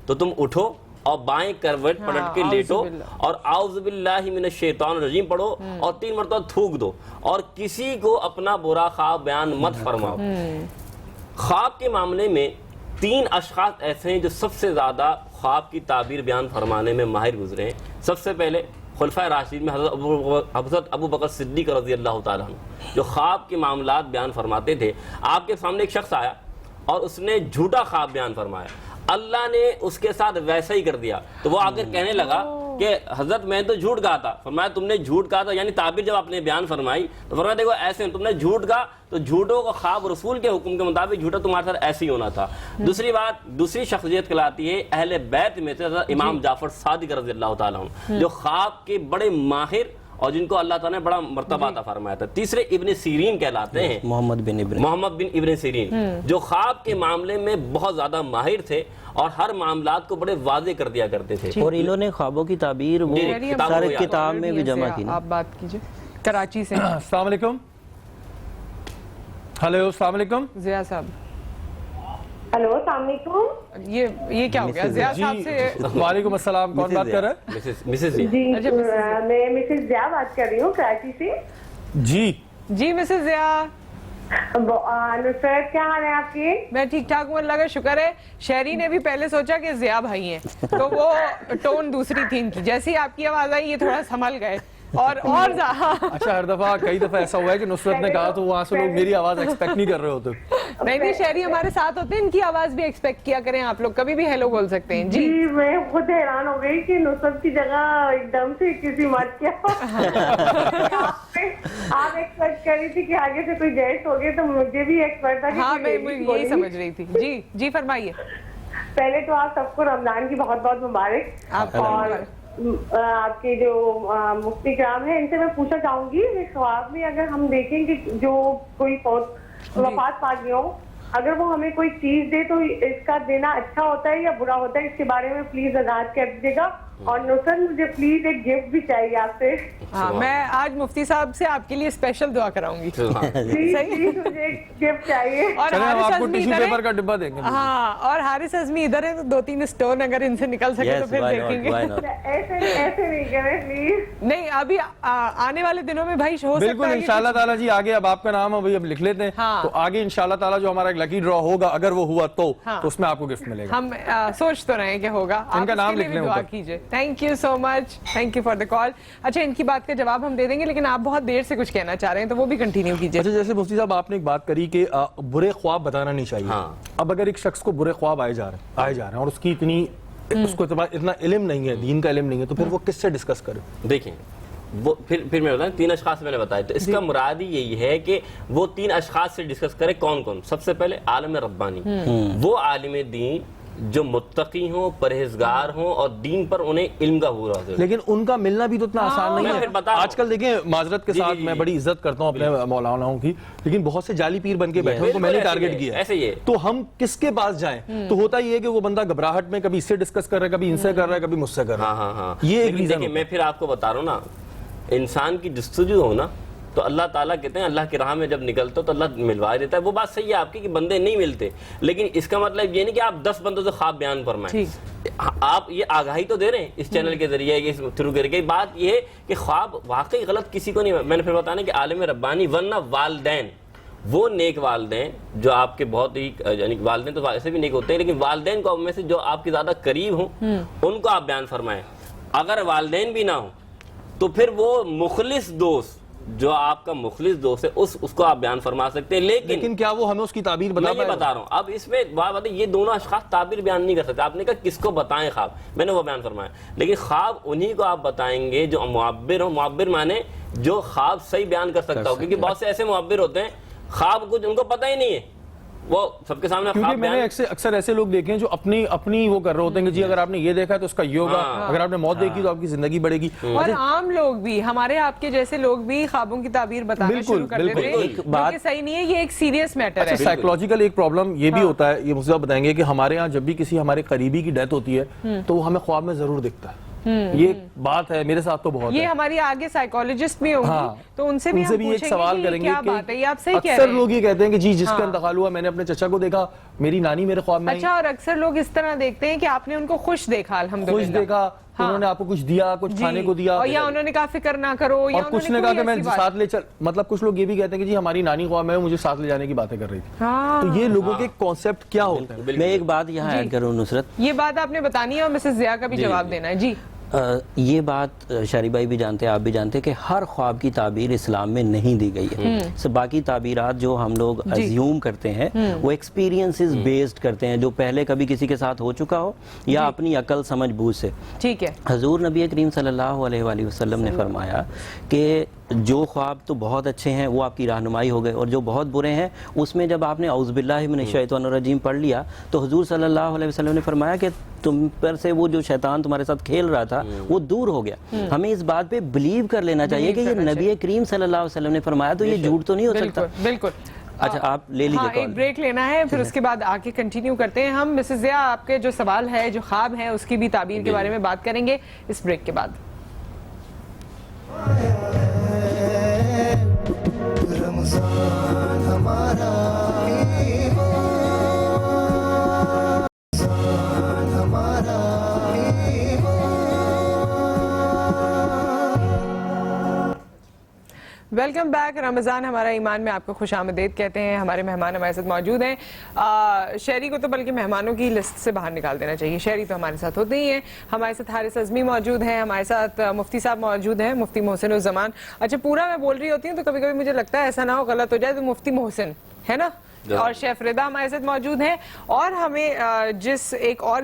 تو تم اٹھو اور بائیں کروٹ پلٹ کے لیٹو اور اعوذ باللہ من الشیطان الرجیم پڑھو اور 3 مرتبہ تھوک دو, اور کسی کو اپنا برا خواب بیان مت فرماؤ. خواب کے معاملے میں 3 اشخاص ایسے ہیں جو سب سے زیادہ خواب کی تعبیر بیان فرمانے میں ماہر گزرے ہیں. سب سے پہلے خلفائے راشدین میں حضرت ابو بکر صدیق رضی اللہ تعالیٰ عنہ, جو خواب کے معاملات بیان فرماتے تھے. آپ کے سامنے ایک شخص آیا اور اس نے جھوٹا خواب بیان فرمایا, اللہ نے اس کے ساتھ ویسا ہی کر دیا. تو وہ آ کر کہنے لگا کہ حضرت میں تو جھوٹ کہا تھا. فرمایا تم نے جھوٹ کہا تھا, یعنی تعبیر جب آپ نے بیان فرمائی تو فرمایا دیکھو ایسے تم نے جھوٹ کہا تو جھوٹوں کا خواب رسول کے حکم کے مطابق جھوٹا تمہارے ساتھ ایسے ہی ہونا تھا. دوسری بات, دوسری شخصیت کہلاتی ہے اہل بیت میں سے امام جعفر صادق رضی اللہ تعالیٰ عنہ, جو خواب کے بڑے ماہر اور جن کو اللہ تعالیٰ نے بڑا مرتبہ عطا فرمایا تھا. تیسرے ابن سیرین کہلاتے ہیں, محمد بن ابن سیرین, جو خواب کے معاملے میں بہت زیادہ ماہر تھے اور ہر معاملات کو بڑے واضح کر دیا کرتے تھے. اور انہوں نے خوابوں کی تعبیر وہ سارے کتاب میں بھی جمع کی. آپ بات کیجئے کراچی سے. السلام علیکم. ہیلو السلام علیکم. ضیاء صاحب. ہلو السلام علیکم. یہ کیا ہو گیا ضیاء صاحب سے؟ وعلیکم السلام, کون بات کر رہا ہے؟ مسز جی, میں مسز ضیاء بات کر رہی ہوں کراچی سے. جی مسز ضیاء. نصرت کیا حال ہے آپ کے؟ میں ٹھیک ٹھاک ہوں, اللہ کا شکر ہے. شہری نے بھی پہلے سوچا کہ ضیاء بھائی ہیں تو وہ ٹون دوسری تھی ان کی, جیسے ہی آپ کی آواز آئی یہ تھوڑا سنبھل گئے. اور اچھا, ہر دفعہ کئی دفعہ ایسا ہوا ہے کہ نصرت نے کہا تو وہاں سے لوگ میری آواز ایکسپیکٹ نہیں کر رہے ہوتے. نہیں, شہری ہمارے ساتھ ہوتے ہیں, ان کی آواز بھی ایکسپیکٹ کیا کریں آپ لوگ, کبھی بھی ہیلو بول سکتے ہیں. جی میں خود حیران ہو گئی کہ نصرت کی جگہ ایک دم سے کسی مت کیا آپ ایکسپیکٹ کر رہی تھی کہ آگے سے کوئی گیسٹ ہو گئے, تو مجھے بھی ایکسپیکٹ تھا. ہاں میں یہی سمجھ رہی تھی. جی فرمائیے. پہلے تو آپ سب کو رمضان کی بہت بہت مبارک. اور آپ کے جو مفتی کرام ہیں ان سے میں پوچھنا چاہوں گی کہ خواب میں اگر ہم دیکھیں کہ جو کوئی وفات پا گیا ہو, اگر وہ ہمیں کوئی چیز دے تو اس کا دینا اچھا ہوتا ہے یا برا ہوتا ہے, اس کے بارے میں پلیز وضاحت کر دیجیے گا. اور نصرت مجھے پلیز ایک گفٹ بھی چاہیے آپ سے. ہاں, میں آج مفتی صاحب سے آپ کے لیے اسپیشل دعا کراؤں گی. پلیز مجھے ایک گفٹ چاہیے. اور آپ کو ٹیشو پیپر کا ڈبہ دیں گے. ہاں, اور حارث اعظمی ادھر ہے تو 2-3 اسٹون اگر ان سے نکل سکے تو پھر دیکھیں گے. ایسے نہیں کریں پلیز. نہیں, ابھی آنے والے دنوں میں بھائی ہو سکتا ہے بالکل انشاءاللہ تعالیٰ جی. آگے اب آپ کا نام ابھی اب لکھ لیتے ہیں, تو آگے انشاءاللہ تعالیٰ جو ہمارا ایک لکی ڈرا ہوگا, اگر وہ ہوا تو اس میں آپ کو گفٹ ملے گا. ہم سوچ تو رہے ہیں کہ ہوگا. ان کا نام لکھ لیں, دعا کیجیے. Thank you so much, thank you for the call. اچھا, ان کی بات کا جواب ہم دے دیں گے, لیکن آپ بہت دیر سے کچھ کہنا چاہ رہے ہیں تو وہ بھی کنٹینیو کیجیے. اچھا, جیسے مفتی صاحب آپ نے ایک بات کری کہ برے خواب بتانا نہیں چاہیے. اب اگر ایک شخص کو برے خواب آئے جا رہے ہیں اور اس کی اس کو اتنا علم نہیں ہے, دین کا علم نہیں ہے, تو پھر وہ کس سے ڈسکس کرے؟ دیکھیں, وہ پھر میں بتاؤں 3 اشخاص میں نے بتایا, تو اس کا مراد ہی یہی ہے کہ وہ 3 اشخاص سے ڈسکس کرے. کون کون؟ سب سے پہلے عالم ربانی, وہ عالم دین جو متقی ہوں, پرہیزگار ہوں اور دین پر انہیں علم کا پورا حاصل. لیکن ان کا ملنا بھی تو اتنا آسان نہیں ہے. آج کل دیکھیں, معذرت کے ساتھ میں بڑی عزت کرتا ہوں اپنے مولاناؤں کی, لیکن بہت سے جعلی پیر بن کے بیٹھے ہیں کو میں نے ٹارگٹ کیا ہے. تو ہم کس کے پاس جائیں؟ تو ہوتا یہ ہے کہ وہ بندہ گھبراہٹ میں کبھی اس سے ڈسکس کر رہا ہے, کبھی ان سے کر رہا ہے, کبھی مجھ سے کر رہا ہے. یہ ایک ریزن ہے. میں پھر آپ کو بتا رہا ہوں نا, انسان کی جستجو ہو نا, تو اللہ تعالیٰ کہتے ہیں اللہ کی راہ میں جب نکلتے ہو تو اللہ ملوا دیتا ہے. وہ بات صحیح ہے آپ کی کہ بندے نہیں ملتے, لیکن اس کا مطلب یہ نہیں کہ آپ 10 بندوں سے خواب بیان فرمائیں. آپ یہ آگاہی تو دے رہے ہیں اس چینل کے ذریعے, اس تھرو کر کے. بات یہ ہے کہ خواب واقعی غلط کسی کو نہیں. میں نے پھر بتانا کہ عالم ربانی, ورنہ والدین, وہ نیک والدین جو آپ کے بہت ہی, یعنی والدین تو ایسے بھی نیک ہوتے ہیں, لیکن والدین کو میں سے جو آپ کے زیادہ قریب ہوں ان کو آپ بیان فرمائیں. اگر والدین بھی نہ ہوں تو پھر وہ مخلص دوست, جو آپ کا مخلص دوست ہے, اس کو آپ بیان فرما سکتے ہیں. لیکن کیا وہ ہمیں اس کی تعبیر میں یہ بتا رہا ہوں. اب اس میں بات ہے, یہ دونوں اشخاص تعبیر بیان نہیں کر سکتے. آپ نے کہا کس کو بتائیں خواب, میں نے وہ بیان فرمایا. لیکن خواب انہی کو آپ بتائیں گے جو معبر ہوں. معبر مانے جو خواب صحیح بیان کر سکتا ہو, کیونکہ بہت سے ایسے معبر ہوتے ہیں خواب کچھ ان کو پتہ ہی نہیں ہے, وہ سب کے سامنے. کیونکہ میں نے اکثر ایسے لوگ دیکھے ہیں جو اپنی وہ کر رہے ہوتے ہیں کہ جی اگر آپ نے یہ دیکھا ہے تو اس کا یہ ہوگا, اگر آپ نے موت دیکھی تو آپ کی زندگی بڑھے گی. اور عام لوگ بھی, ہمارے آپ کے جیسے لوگ بھی خوابوں کی تعبیر بتانا شروع کر دیتے ہیں, کیونکہ صحیح نہیں ہے. یہ ایک سیریس میٹر ہے. سائیکولوجیکل ایک پرابلم یہ بھی ہوتا ہے, یہ مجھے آپ بتائیں گے کہ ہمارے ہاں جب بھی کسی ہمارے قریبی کی ڈیتھ ہوتی ہے تو وہ ہمیں خواب میں ضرور دکھتا ہے. یہ بات ہے, میرے ساتھ تو بہت ہے. یہ ہماری آگے سائیکولوجسٹ بھی ہوں گی, تو ان سے بھی ہم ایک سوال کریں گے کہ آپ صحیح کہہ رہے ہیں. اکثر لوگ یہ کہتے ہیں کہ جی جس کا انتقال ہوا میں نے اپنے چچا کو دیکھا, میری نانی میرے خواب میں. اچھا, اور اکثر لوگ اس طرح دیکھتے ہیں کہ آپ نے ان کو خوش دیکھا, الحمدللہ خوش دیکھا, انہوں نے آپ کو کچھ دیا, کچھ کھانے کو دیا, یا انہوں نے کہا فکر نہ کرو, اور کچھ نے کہا کہ میں ساتھ لے چل. مطلب کچھ لوگ یہ بھی کہتے ہیں کہ جی ہماری نانی خواب میں مجھے ساتھ لے جانے کی باتیں کر رہی تھی. تو یہ لوگوں کے کانسیپٹ کیا ہوتا ہے؟ میں ایک بات یہاں ایڈ کروں نصرت, یہ بات آپ نے بتانی ہے اور مسز ضیاء کا بھی جواب دینا ہے. جی, یہ بات شاری بھائی بھی جانتے ہیں, آپ بھی جانتے ہیں کہ ہر خواب کی تعبیر اسلام میں نہیں دی گئی ہے. باقی تعبیرات جو ہم لوگ ازیوم کرتے ہیں وہ ایکسپیرینسز بیسڈ کرتے ہیں, جو پہلے کبھی کسی کے ساتھ ہو چکا ہو یا اپنی عقل سمجھ بوجھ سے. ٹھیک ہے. حضور نبی کریم صلی اللہ علیہ وآلہ وسلم نے فرمایا کہ جو خواب تو بہت اچھے ہیں وہ آپ کی رہنمائی ہو گئے, اور جو بہت برے ہیں اس میں جب آپ نے اعوذ باللہ من الشیطان الرجیم پڑھ لیا تو حضور صلی اللہ علیہ وسلم نے فرمایا کہ تم پر سے وہ جو شیطان تمہارے ساتھ کھیل رہا تھا وہ دور ہو گیا. ہمیں اس بات پہ بلیو کر لینا چاہیے کہ یہ نبی کریم صلی اللہ علیہ وسلم نے فرمایا, تو یہ جھوٹ تو نہیں ہو سکتا. بالکل. اچھا, آپ لے لیجیے کال. ایک بریک لینا ہے, پھر اس کے بعد آگے کنٹینیو کرتے ہیں. ہم مسز ضیاء آپ کے جو سوال ہے, جو خواب ہے, اس کی بھی تعبیر کے بارے میں بات کریں گے اس بریک کے بعد. رمضان ہمارا ویلکم بیک. رمضان ہمارا ایمان میں آپ کو خوش آمدید کہتے ہیں. ہمارے مہمان ہمارے ساتھ موجود ہیں. شہری کو تو بلکہ مہمانوں کی لسٹ سے باہر نکال دینا چاہیے, شہری تو ہمارے ساتھ ہوتے ہی ہیں. ہمارے ساتھ حارث اعظمی موجود ہیں, ہمارے ساتھ مفتی صاحب موجود ہیں, مفتی محسن الزمان. اچھا, پورا میں بول رہی ہوتی ہوں تو کبھی کبھی مجھے لگتا ہے ایسا نہ ہو غلط ہو جائے, تو مفتی محسن ہے نا, اور شیف رضا ہمارے ساتھ موجود ہیں. اور ہمیں جس ایک اور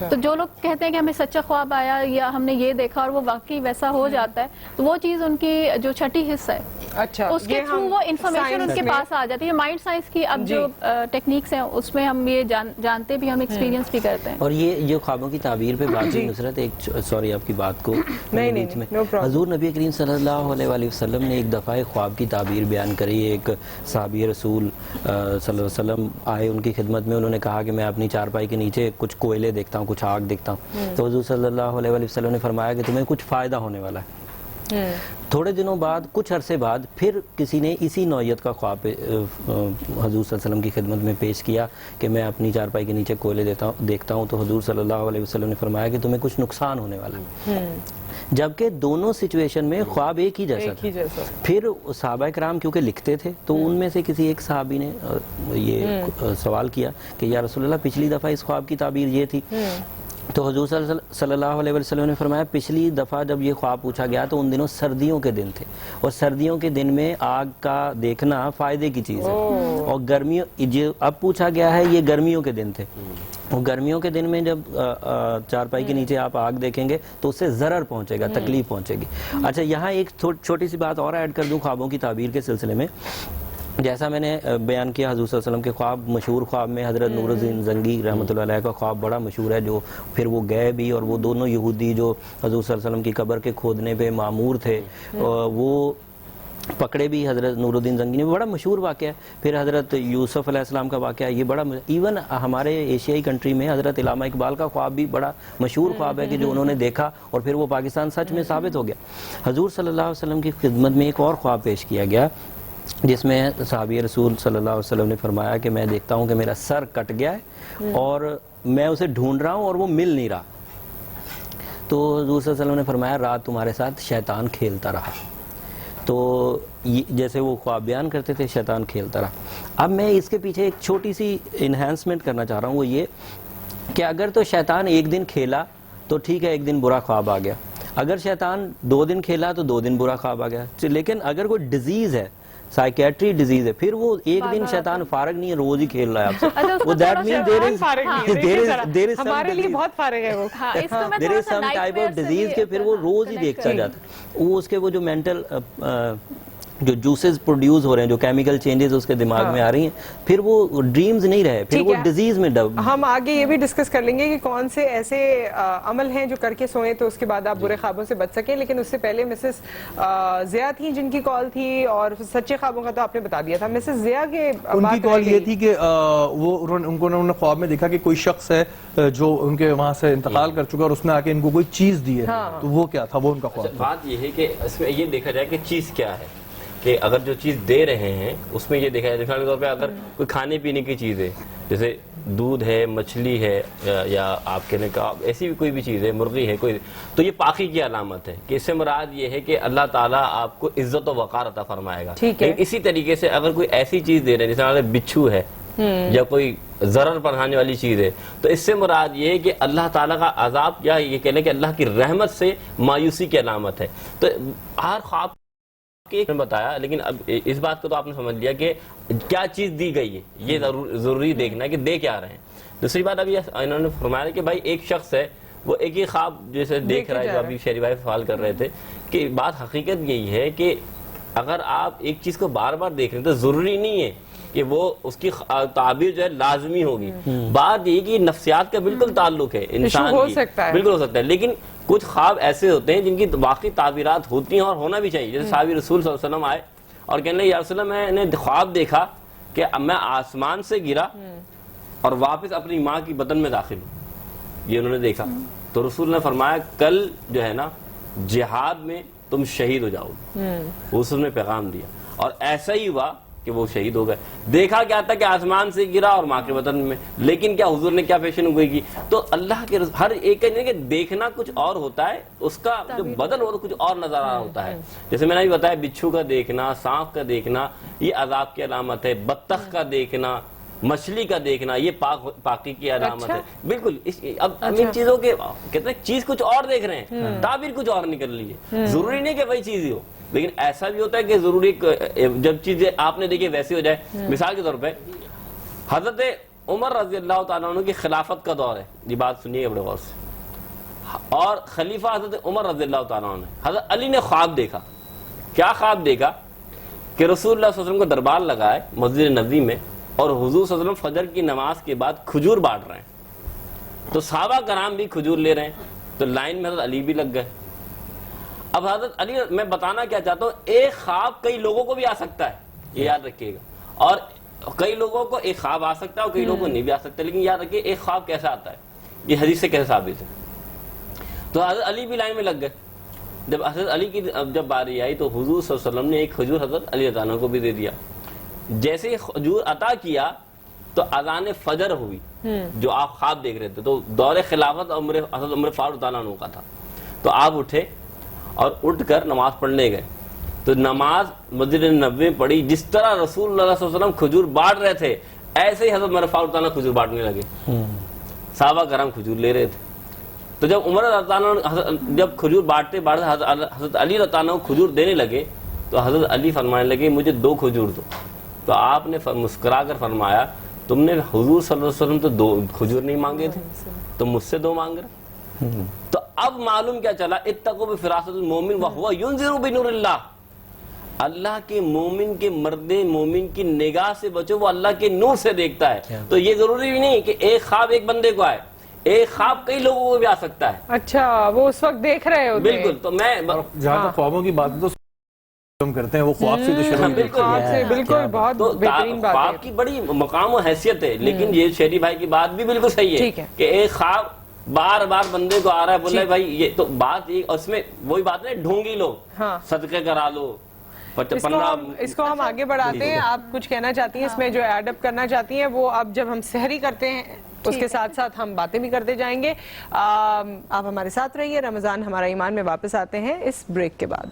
تو جو لوگ کہتے ہیں کہ ہمیں سچا خواب آیا یا ہم نے یہ دیکھا اور وہ واقعی ویسا ہو جاتا ہے, تو وہ چیز ان کی جو چھٹی حصہ ہے اس کے تھرو وہ انفارمیشن ان کے پاس آ جاتی ہے. مائنڈ سائنس کی اب جو ٹیکنیکس ہیں اس میں ہم یہ جانتے بھی, ہم ایکسپیرینس بھی کرتے ہیں. اور یہ جو خوابوں کی تعبیر پہ بات ہوئی نصرت, ایک سوری آپ کی بات کو بیچ میں, حضور نبی کریم صلی اللہ علیہ وسلم نے ایک دفعہ خواب کی تعبیر بیان کری. ایک صحابی رسول صلی اللہ علیہ وسلم آئے ان کی خدمت میں, انہوں نے کہا کہ میں اپنی چارپائی کے نیچے کچھ کوئلے دیکھتا ہوں, کچھ آگ دیکھتا ہوں. تو حضور صلی اللہ علیہ وسلم نے فرمایا کہ تمہیں کچھ فائدہ ہونے والا ہے. تھوڑے دنوں بعد, کچھ عرصے بعد, پھر کسی نے اسی نوعیت کا خواب حضور صلی اللہ علیہ وسلم کی خدمت میں پیش کیا کہ میں اپنی چارپائی کے نیچے کوئلے دیکھتا ہوں. تو حضور صلی اللہ علیہ وسلم نے فرمایا کہ تمہیں کچھ نقصان ہونے والا ہے. جبکہ دونوں سچویشن میں خواب ایک ہی جیسا تھا. پھر صحابہ کرام کیونکہ لکھتے تھے تو ان میں سے کسی ایک صحابی نے یہ سوال کیا کہ یا رسول اللہ پچھلی دفعہ اس خواب کی تعبیر یہ تھی. تو حضور صلی اللہ علیہ وسلم نے فرمایا پچھلی دفعہ جب یہ خواب پوچھا گیا تو ان دنوں سردیوں کے دن تھے, اور سردیوں کے دن میں آگ کا دیکھنا فائدے کی چیز ہے. اور گرمیوں جو اب پوچھا گیا ہے یہ گرمیوں کے دن تھے. اور گرمیوں کے دن میں جب چارپائی کے نیچے آپ آگ دیکھیں گے تو اس سے ضرر پہنچے گا, تکلیف پہنچے گی. اچھا, یہاں ایک چھوٹی سی بات اور ایڈ کر دوں خوابوں کی تعبیر کے سلسلے میں. جیسا میں نے بیان کیا حضور صلی اللہ علیہ وسلم کے خواب, مشہور خواب میں حضرت نور الدین زنگی رحمۃ اللہ علیہ کا خواب بڑا مشہور ہے, جو پھر وہ گئے بھی, اور وہ دونوں یہودی جو حضور صلی اللہ علیہ وسلم کی قبر کے کھودنے پہ مامور تھے وہ پکڑے بھی حضرت نور الدین زنگی نے. بڑا مشہور واقعہ ہے. پھر حضرت یوسف علیہ السلام کا واقعہ, یہ بڑا ایون ہمارے ایشیائی کنٹری میں حضرت علامہ اقبال کا خواب بھی بڑا مشہور خواب ہے کہ جو انہوں نے دیکھا اور پھر وہ پاکستان سچ میں ثابت ہو گیا. حضور صلی اللہ علیہ وسلم کی خدمت میں ایک اور خواب پیش کیا گیا جس میں صحابی رسول صلی اللہ علیہ وسلم نے فرمایا کہ میں دیکھتا ہوں کہ میرا سر کٹ گیا ہے اور میں اسے ڈھونڈ رہا ہوں اور وہ مل نہیں رہا. تو حضور صلی اللہ علیہ وسلم نے فرمایا رات تمہارے ساتھ شیطان کھیلتا رہا. تو جیسے وہ خواب بیان کرتے تھے شیطان کھیلتا رہا. اب میں اس کے پیچھے ایک چھوٹی سی انہینسمنٹ کرنا چاہ رہا ہوں, وہ یہ کہ اگر تو شیطان ایک دن کھیلا تو ٹھیک ہے, ایک دن برا خواب آ گیا. اگر شیطان 2 دن کھیلا تو 2 دن برا خواب آ گیا. لیکن اگر کوئی ڈیزیز ہے, سائیکیٹری ڈیزیز ہے, پھر وہ ایک دن شیطان فارغ نہیں ہے, روز ہی کھیل رہا ہے آپ سے. وہ دیٹ مین دیر از ہمارے لیے بہت فارغ ہے وہ. دیر از سم ٹائپ آف ڈیزیز کے پھر وہ روز ہی دیکھتا جاتا ہے. وہ اس کے وہ جو مینٹل جو جوسز پروڈیوس ہو رہے ہیں, جو کیمیکل چینجز اس کے دماغ میں آ رہی ہیں, پھر وہ ڈریمز نہیں رہے, پھر وہ ڈیزیز میں ڈب. ہم آگے یہ بھی ڈسکس کر لیں گے کہ کون سے ایسے عمل ہیں جو کر کے سوئیں تو اس کے بعد آپ برے خوابوں سے بچ سکیں. لیکن اس سے پہلے مسز ضیاء تھیں جن کی کال تھی, اور سچے خوابوں کا تو آپ نے بتا دیا تھا. مسز ضیاء کے ان کی کال یہ تھی کہ انہوں نے خواب میں دیکھا کہ کوئی شخص ہے جو ان کے وہاں سے انتقال کر چکا اور اس نے آ کے ان کو کوئی چیز دی ہے. تو وہ کیا تھا, وہ ان کا خواب. بات یہ ہے کہ اس میں یہ دیکھا جائے کہ چیز کیا ہے, کہ اگر جو چیز دے رہے ہیں اس میں یہ دیکھا جائے, مثال کے طور پہ اگر کوئی کھانے پینے کی چیز ہے, جیسے دودھ ہے, مچھلی ہے, یا آپ کہنے کا ایسی بھی کوئی بھی چیز ہے, مرغی ہے کوئی, تو یہ پاکی کی علامت ہے کہ اس سے مراد یہ ہے کہ اللہ تعالیٰ آپ کو عزت و وقار عطا فرمائے گا. لیکن اسی طریقے سے اگر کوئی ایسی چیز دے رہے ہیں جیسے بچھو ہے یا کوئی ضرر پہنچانے والی چیز ہے, تو اس سے مراد یہ ہے کہ اللہ تعالیٰ کا عذاب, یا یہ کہہ لیں کہ اللہ کی رحمت سے مایوسی کی علامت ہے. تو ہر خواب نے بتایا, لیکن اب اس بات کو تو آپ نے سمجھ لیا کہ کیا چیز دی گئی ہے, یہ ضروری دیکھنا ہے کہ دے کیا رہے ہیں. دوسری بات ابھی انہوں نے فرمایا کہ بھائی ایک شخص ہے وہ ایک ہی خواب جیسے دیکھ رہا ہے, جو ابھی شہری بھائی سوال کر رہے تھے, کہ بات حقیقت یہی ہے کہ اگر آپ ایک چیز کو بار بار دیکھ رہے ہیں تو ضروری نہیں ہے کہ وہ اس کی تعبیر جو ہے لازمی ہوگی. بات یہ کہ نفسیات کا بالکل تعلق ہے انسان کی, بالکل ہو سکتا ہے, لیکن کچھ خواب ایسے ہوتے ہیں جن کی واقعی تعبیرات ہوتی ہیں اور ہونا بھی چاہیے. جیسے صحابی رسول صلی اللہ علیہ وسلم آئے اور کہنے لگے یا رسول اللہ میں نے خواب دیکھا کہ میں آسمان سے گرا اور واپس اپنی ماں کی بدن میں داخل ہوں, یہ انہوں نے دیکھا. تو رسول نے فرمایا کل جو ہے نا جہاد میں تم شہید ہو جاؤ گے. رسول نے پیغام دیا اور ایسا ہی ہوا کہ وہ شہید ہو گئے. دیکھا کیا تھا کہ آسمان سے گرا اور ماں کے بدن میں, لیکن کیا حضور نے کیا پیشن گوئی کی. تو اللہ کے ہر ایک کہ دیکھنا کچھ اور ہوتا ہے, اس کا جو بدن ہو تو کچھ اور نظر آ رہا ہوتا ہے. جیسے میں نے بھی بتایا بچھو کا دیکھنا, سانپ کا دیکھنا یہ عذاب کی علامت ہے, بطخ کا دیکھنا, مچھلی کا دیکھنا یہ پاکی کی علامت ہے. بالکل اب ان چیزوں کے کہتے ہیں چیز کچھ اور دیکھ رہے ہیں, تعبیر کچھ اور نکل رہی ہے. ضروری نہیں کہ وہی چیز ہی ہو, لیکن ایسا بھی ہوتا ہے کہ ضروری جب چیزیں آپ نے دیکھی ویسی ہو جائے. مثال کے طور پہ حضرت عمر رضی اللہ تعالیٰ عنہ کی خلافت کا دور ہے، یہ بات سنیے بڑے غور سے، اور خلیفہ حضرت عمر رضی اللہ تعالیٰ عنہ، حضرت علی نے خواب دیکھا. کیا خواب دیکھا؟ کہ رسول اللہ صلی اللہ علیہ وسلم کو دربار لگا ہے مسجد نبوی میں، اور حضور صلی اللہ علیہ وسلم فجر کی نماز کے بعد کھجور بانٹ رہے ہیں. تو صحابہ کرام بھی کھجور لے رہے ہیں، تو لائن میں حضرت علی بھی لگ گئے. اب حضرت علی، میں بتانا کیا چاہتا ہوں، ایک خواب کئی لوگوں کو بھی آ سکتا ہے، یہ یاد رکھیے گا. اور کئی لوگوں کو ایک خواب آ سکتا ہے اور کئی لوگوں کو نہیں بھی آ سکتا، لیکن یاد رکھیے ایک خواب کیسا آتا ہے، یہ حدیث سے کیسے ثابت ہے. تو حضرت علی بھی لائن میں لگ گئے. جب حضرت علی کی جب باری آئی تو حضور صلی اللہ علیہ وسلم نے ایک کھجور حضرت علی رضی اللہ عنہ کو بھی دے دیا. جیسے ہی کھجور عطا کیا تو اذان فجر ہوئی، جو آپ خواب دیکھ رہے تھے. تو دور خلافت حضرت عمر فاروق رضی اللہ عنہ کا تھا. تو آپ اٹھے اور اٹھ کر نماز پڑھنے گئے. تو نماز مسجد نبوی میں پڑھی، جس طرح رسول اللہ صلی اللہ علیہ وسلم کھجور بانٹ رہے تھے ایسے ہی حضرت عمر فاروق رضی اللہ عنہ کھجور بانٹنے لگے. صحابہ کرام کھجور لے رہے تھے. تو جب عمر رضی اللہ عنہ جب کھجور بانٹتے حضرت علی رضی اللہ عنہ کھجور دینے لگے تو حضرت علی فرمانے لگے مجھے 2 کھجور دو. تو آپ نے مسکرا کر فرمایا تم نے حضور صلی اللہ علیہ وسلم تو 2 کھجور نہیں مانگے تھے، تم مجھ سے 2 مانگ رہے. تو اب معلوم کیا چلا، اتقوا بفراست المومن وهو ينذر بنور اللہ. اللہ کے مومن کے مرد مومن کی نگاہ سے بچو، وہ اللہ کے نور سے دیکھتا ہے. تو یہ ضروری بھی نہیں کہ ایک خواب ایک بندے کو آئے، ایک خواب کئی لوگوں کو بھی آ سکتا ہے. اچھا، وہ اس وقت دیکھ رہے ہوتے ہیں. بالکل. تو میں جہاں تک خوابوں کی بات تو ہم کرتے ہیں وہ خواب سے تو شروع بالکل بہت بہترین بات ہے. خواب کی بڑی مقام و حیثیت ہے، لیکن یہ شیری بھائی کی بات بھی بالکل صحیح ہے کہ ایک خواب بار بار بندے کو آ رہا ہے، بول رہا ہے بھائی یہ تو بات، اس میں وہی بات نہیں ڈھونگی لو، صدقے کرا لو. اس کو ہم آگے بڑھاتے ہیں. آپ کچھ کہنا چاہتی ہیں اس میں جو ایڈ اپ کرنا چاہتی ہیں وہ اب جب ہم سحری کرتے ہیں اس کے ساتھ ساتھ ہم باتیں بھی کرتے جائیں گے. آپ ہمارے ساتھ رہیے. رمضان ہمارا ایمان میں واپس آتے ہیں اس بریک کے بعد.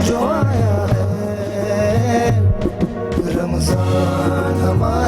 جو آیا ہے رمضان ہمارا.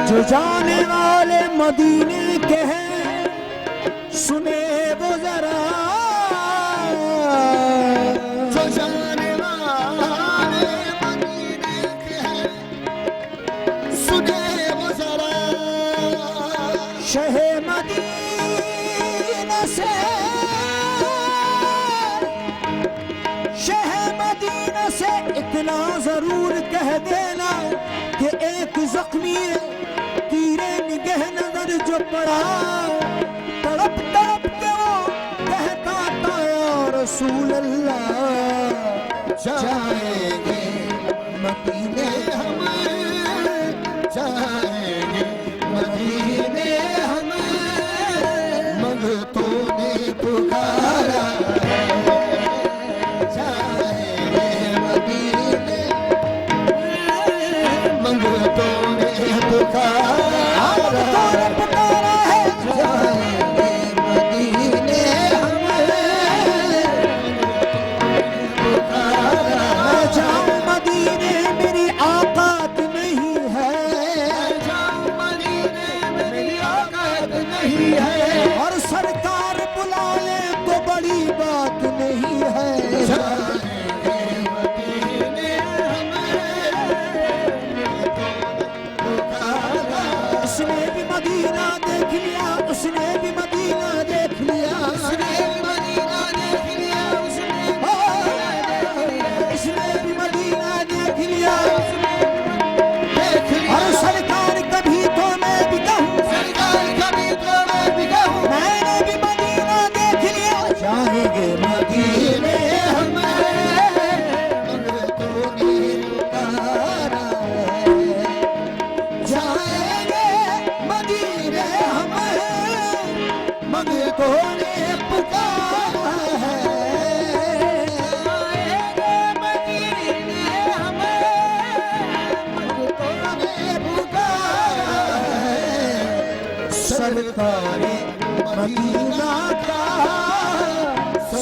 جو جانے والے مدینے کے ہیں سنے وہ ذرا، جو جانے والے مدینے کے ہیں سنے وہ ذرا. شہ مدینہ سے اتنا ضرور کہہ دینا کہ ایک زخمی تیرے نگہ نظر جو پڑا، تڑپ تڑپ کے وہ کہتا تھا یا رسول اللہ جائیں گے مدینے، ہم جائیں گے مدینے، ہم منگتوں نے پکارا جاؤں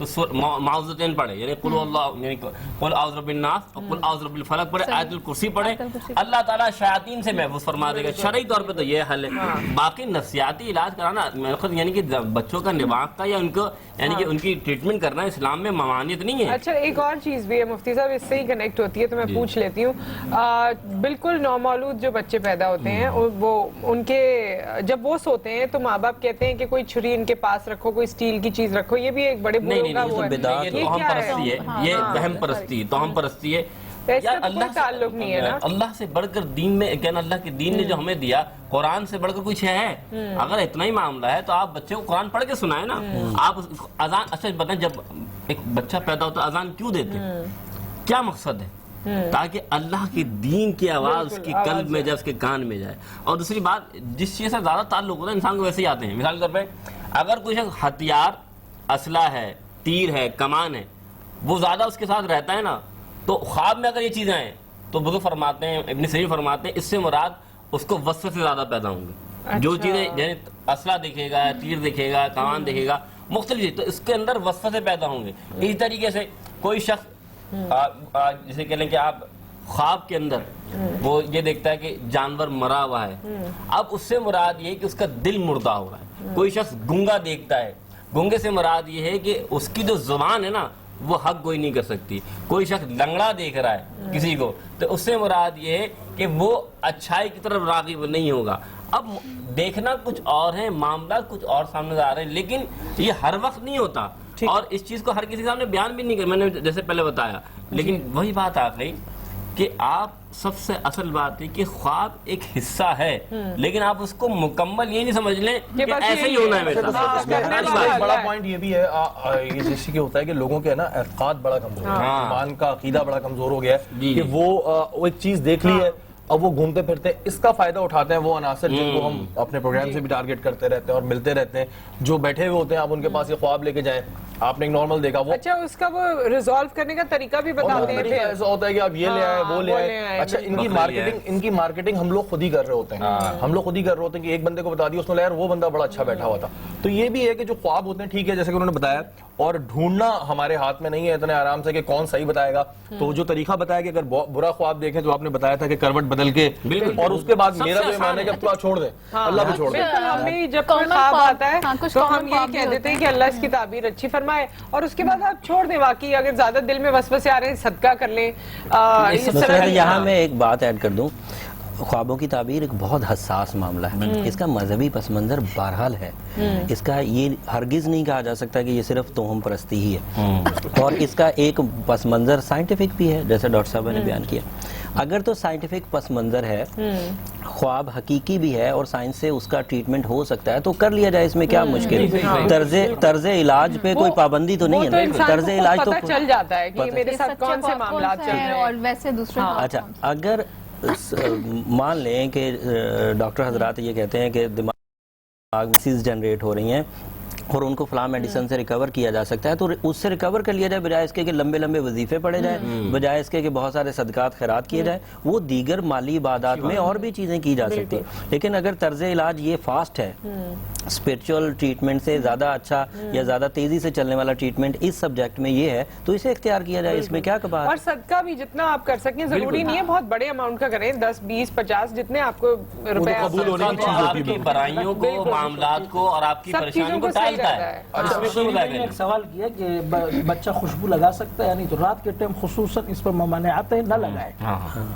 تو معوذتین پڑھے، یعنی قل اللہ، یعنی قل اعوذ برب الناس اور قل اعوذ برب الفلق پڑھے، آیت الکرسی پڑھے، اللہ تعالیٰ شیاطین سے محفوظ فرما دے گا. شرعی طور پہ تو یہ حل ہے. باقی نفسیاتی علاج کرانا یعنی کہ بچوں کا دماغ کا یا ان کو یعنی کہ ان کی ٹریٹمنٹ کرنا اسلام میں ممانعت نہیں ہے. اچھا ایک اور چیز بھی ہے مفتی صاحب، اس سے ہی کنیکٹ ہوتی ہے تو میں پوچھ لیتی ہوں. بالکل نومولود جو بچے پیدا ہوتے ہیں وہ ان کے جب وہ سوتے ہیں تو ماں باپ کہتے ہیں کہ کوئی چھری ان کے پاس رکھو، کوئی اسٹیل کی چیز رکھو. یہ بھی ایک بڑے بزرگوں کا وہ ہے، یہ توہم پرستی ہے، یہ وہم پرستی، توہم پرستی ہے. اللہ تعلق نہیں ہے نا، اللہ سے بڑھ کر دین میں کہنا، اللہ کے دین نے جو ہمیں دیا قرآن سے بڑھ کر کچھ ہے. اگر اتنا ہی معاملہ ہے تو آپ بچے کو قرآن پڑھ کے سنائیں نا. آپ اذان، اچھا بتائیں جب ایک بچہ پیدا ہوتا ہے اذان کیوں دیتے ہیں؟ کیا مقصد ہے؟ تاکہ اللہ کے دین کی آواز اس کی قلب میں جائے، اس کے کان میں جائے. اور دوسری بات، جس چیز سے زیادہ تعلق ہوتا ہے انسان کو ویسے ہی آتے ہیں. مثال کے طور پہ اگر کوئی شخص ہتھیار، اسلحہ ہے، تیر ہے، کمان ہے، وہ زیادہ اس کے ساتھ رہتا ہے نا، تو خواب میں اگر یہ چیزیں آئیں تو بزرگ فرماتے ہیں، ابن سیرین فرماتے ہیں اس سے مراد اس کو وسوسے سے زیادہ پیدا ہوں گے. جو چیزیں جیسے اسلحہ دیکھے گا، تیر دیکھے گا، کمان دیکھے گا، مختلف چیز، تو اس کے اندر وسوسے پیدا ہوں گے. اسی طریقے سے کوئی شخص جسے کہہ لیں کہ آپ خواب کے اندر وہ یہ دیکھتا ہے کہ جانور مرا ہوا ہے، اب اس سے مراد یہ ہے کہ اس کا دل مردہ ہو رہا ہے. کوئی شخص گنگا دیکھتا ہے، گنگے سے مراد یہ ہے کہ اس کی جو زبان ہے نا وہ حق گوئی نہیں کر سکتی. کوئی شخص لنگڑا دیکھ رہا ہے کسی کو تو اس سے مراد یہ ہے کہ وہ اچھائی کی طرف راغب نہیں ہوگا. اب دیکھنا کچھ اور ہے، معاملات کچھ اور سامنے آ رہے ہیں، لیکن یہ ہر وقت نہیں ہوتا اور اس چیز کو ہر کسی کے سامنے بیان بھی نہیں کر. میں نے جیسے پہلے بتایا، لیکن وہی بات آ گئی کہ آپ سب سے اصل بات ہے کہ خواب ایک حصہ ہے، لیکن آپ اس کو مکمل یہ نہیں سمجھ لیں کہ ایسے ہی ہونا ہے میرے ساتھ. بڑا پوائنٹ یہ بھی ہے، یہ جیسے کہ ہوتا ہے کہ لوگوں کے نا اعتقاد بڑا کمزور ہے، ایمان کا عقیدہ بڑا کمزور ہو گیا ہے کہ وہ ایک چیز دیکھ لی ہے، اب وہ گھومتے پھرتے ہیں، اس کا فائدہ اٹھاتے ہیں وہ عناصر جن کو ہم اپنے پروگرام سے بھی ٹارگٹ کرتے رہتے ہیں اور ملتے رہتے ہیں، جو بیٹھے ہوئے ہوتے ہیں. آپ ان کے پاس یہ خواب لے کے جائیں، آپ نے ایک نارمل دیکھا وہ اچھا اس کا وہ ریزالو کرنے کا طریقہ بھی بتاتے ہیں. ایسا ہوتا ہے کہ آپ یہ لے آئے، وہ لے آئے. اچھا ان کی مارکیٹنگ ہم لوگ خود ہی کر رہے ہوتے ہیں. ہم لوگ خود ہی کر رہے ہوتے ہیں کہ ایک بندے کو بتا دیا، اس نے لے وہ بندہ بڑا اچھا بیٹھا ہوا تھا. تو یہ بھی ہے کہ جو خواب ہوتے ہیں ٹھیک ہے جیسے کہ انہوں نے بتایا، اور ڈھونڈنا ہمارے ہاتھ میں نہیں ہے اتنے آرام سے کہ کون صحیح بتائے گا. تو جو طریقہ بتایا کہ اگر برا خواب دیکھیں تو آپ نے بتایا تھا کہ کروٹ بدل کے، اور اس کے بعد میرا تو یہ ماننا ہے کہ اب تو چھوڑ دیں، اللہ بھی چھوڑ دیں. ہم بھی جب کوئی خواب آتا ہے تو ہم یہ کہہ دیتے ہیں کہ اللہ اس کی تعبیر اچھی فرمائے، اور اس کے بعد آپ چھوڑ دیں. واقعی اگر زیادہ دل میں وسوسے آ رہے ہیں صدقہ کر لیں. یہاں میں ایک بات ایڈ کر دوں، خوابوں کی تعبیر ایک بہت حساس معاملہ ہے. اس کا مذہبی پس منظر بہرحال ہے، اس کا یہ ہرگز نہیں کہا جا سکتا کہ یہ صرف توہم پرستی ہی ہے، اور اس کا ایک پس منظر سائنٹیفک بھی ہے جیسے ڈاکٹر صاحب نے بیان کیا. اگر تو سائنٹیفک پس منظر ہے، خواب حقیقی بھی ہے اور سائنس سے اس کا ٹریٹمنٹ ہو سکتا ہے تو کر لیا جائے، اس میں کیا مشکل. طرز علاج پہ کوئی پابندی تو نہیں ہے نا، طرز علاج تو چل جاتا ہے کہ میرے ساتھ کون سے معاملات چل رہے ہیں اور ویسے دوسرے. اچھا اگر مان لیں کہ ڈاکٹر حضرات یہ کہتے ہیں کہ دماغ میں جنریٹ ہو رہی ہیں اور ان کو فلاں میڈیسن سے ریکور کیا جا سکتا ہے، تو اس سے ریکور کر لیا جائے، بجائے اس کے کہ لمبے لمبے وظیفے پڑے جائیں، بجائے اس کے کہ بہت سارے صدقات خیرات کیے جائیں. وہ دیگر مالی عبادات میں اور بھی چیزیں کی جا سکتی ہیں. لیکن اگر طرز علاج یہ فاسٹ ہے، اسپرچول ٹریٹمنٹ سے زیادہ اچھا یا زیادہ تیزی سے چلنے والا ٹریٹمنٹ اس سبجیکٹ میں یہ ہے تو اسے اختیار کیا جائے، اس میں کیا کبار. اور صدقہ بھی جتنا آپ کر سکیں، ضروری نہیں ہے بہت بڑے اماؤنٹ کا کریں، 10 20 50 جتنے آپ کو روپے آپ کی برائیوں کو، معاملات کو اور آپ کی پریشانی کو ٹالتا ہے. ایک سوال کیا کہ بچہ خوشبو لگا سکتا ہے یا نہیں، تو رات کے ٹائم خصوصاً اس پر ممانعات ہیں، نہ لگائے،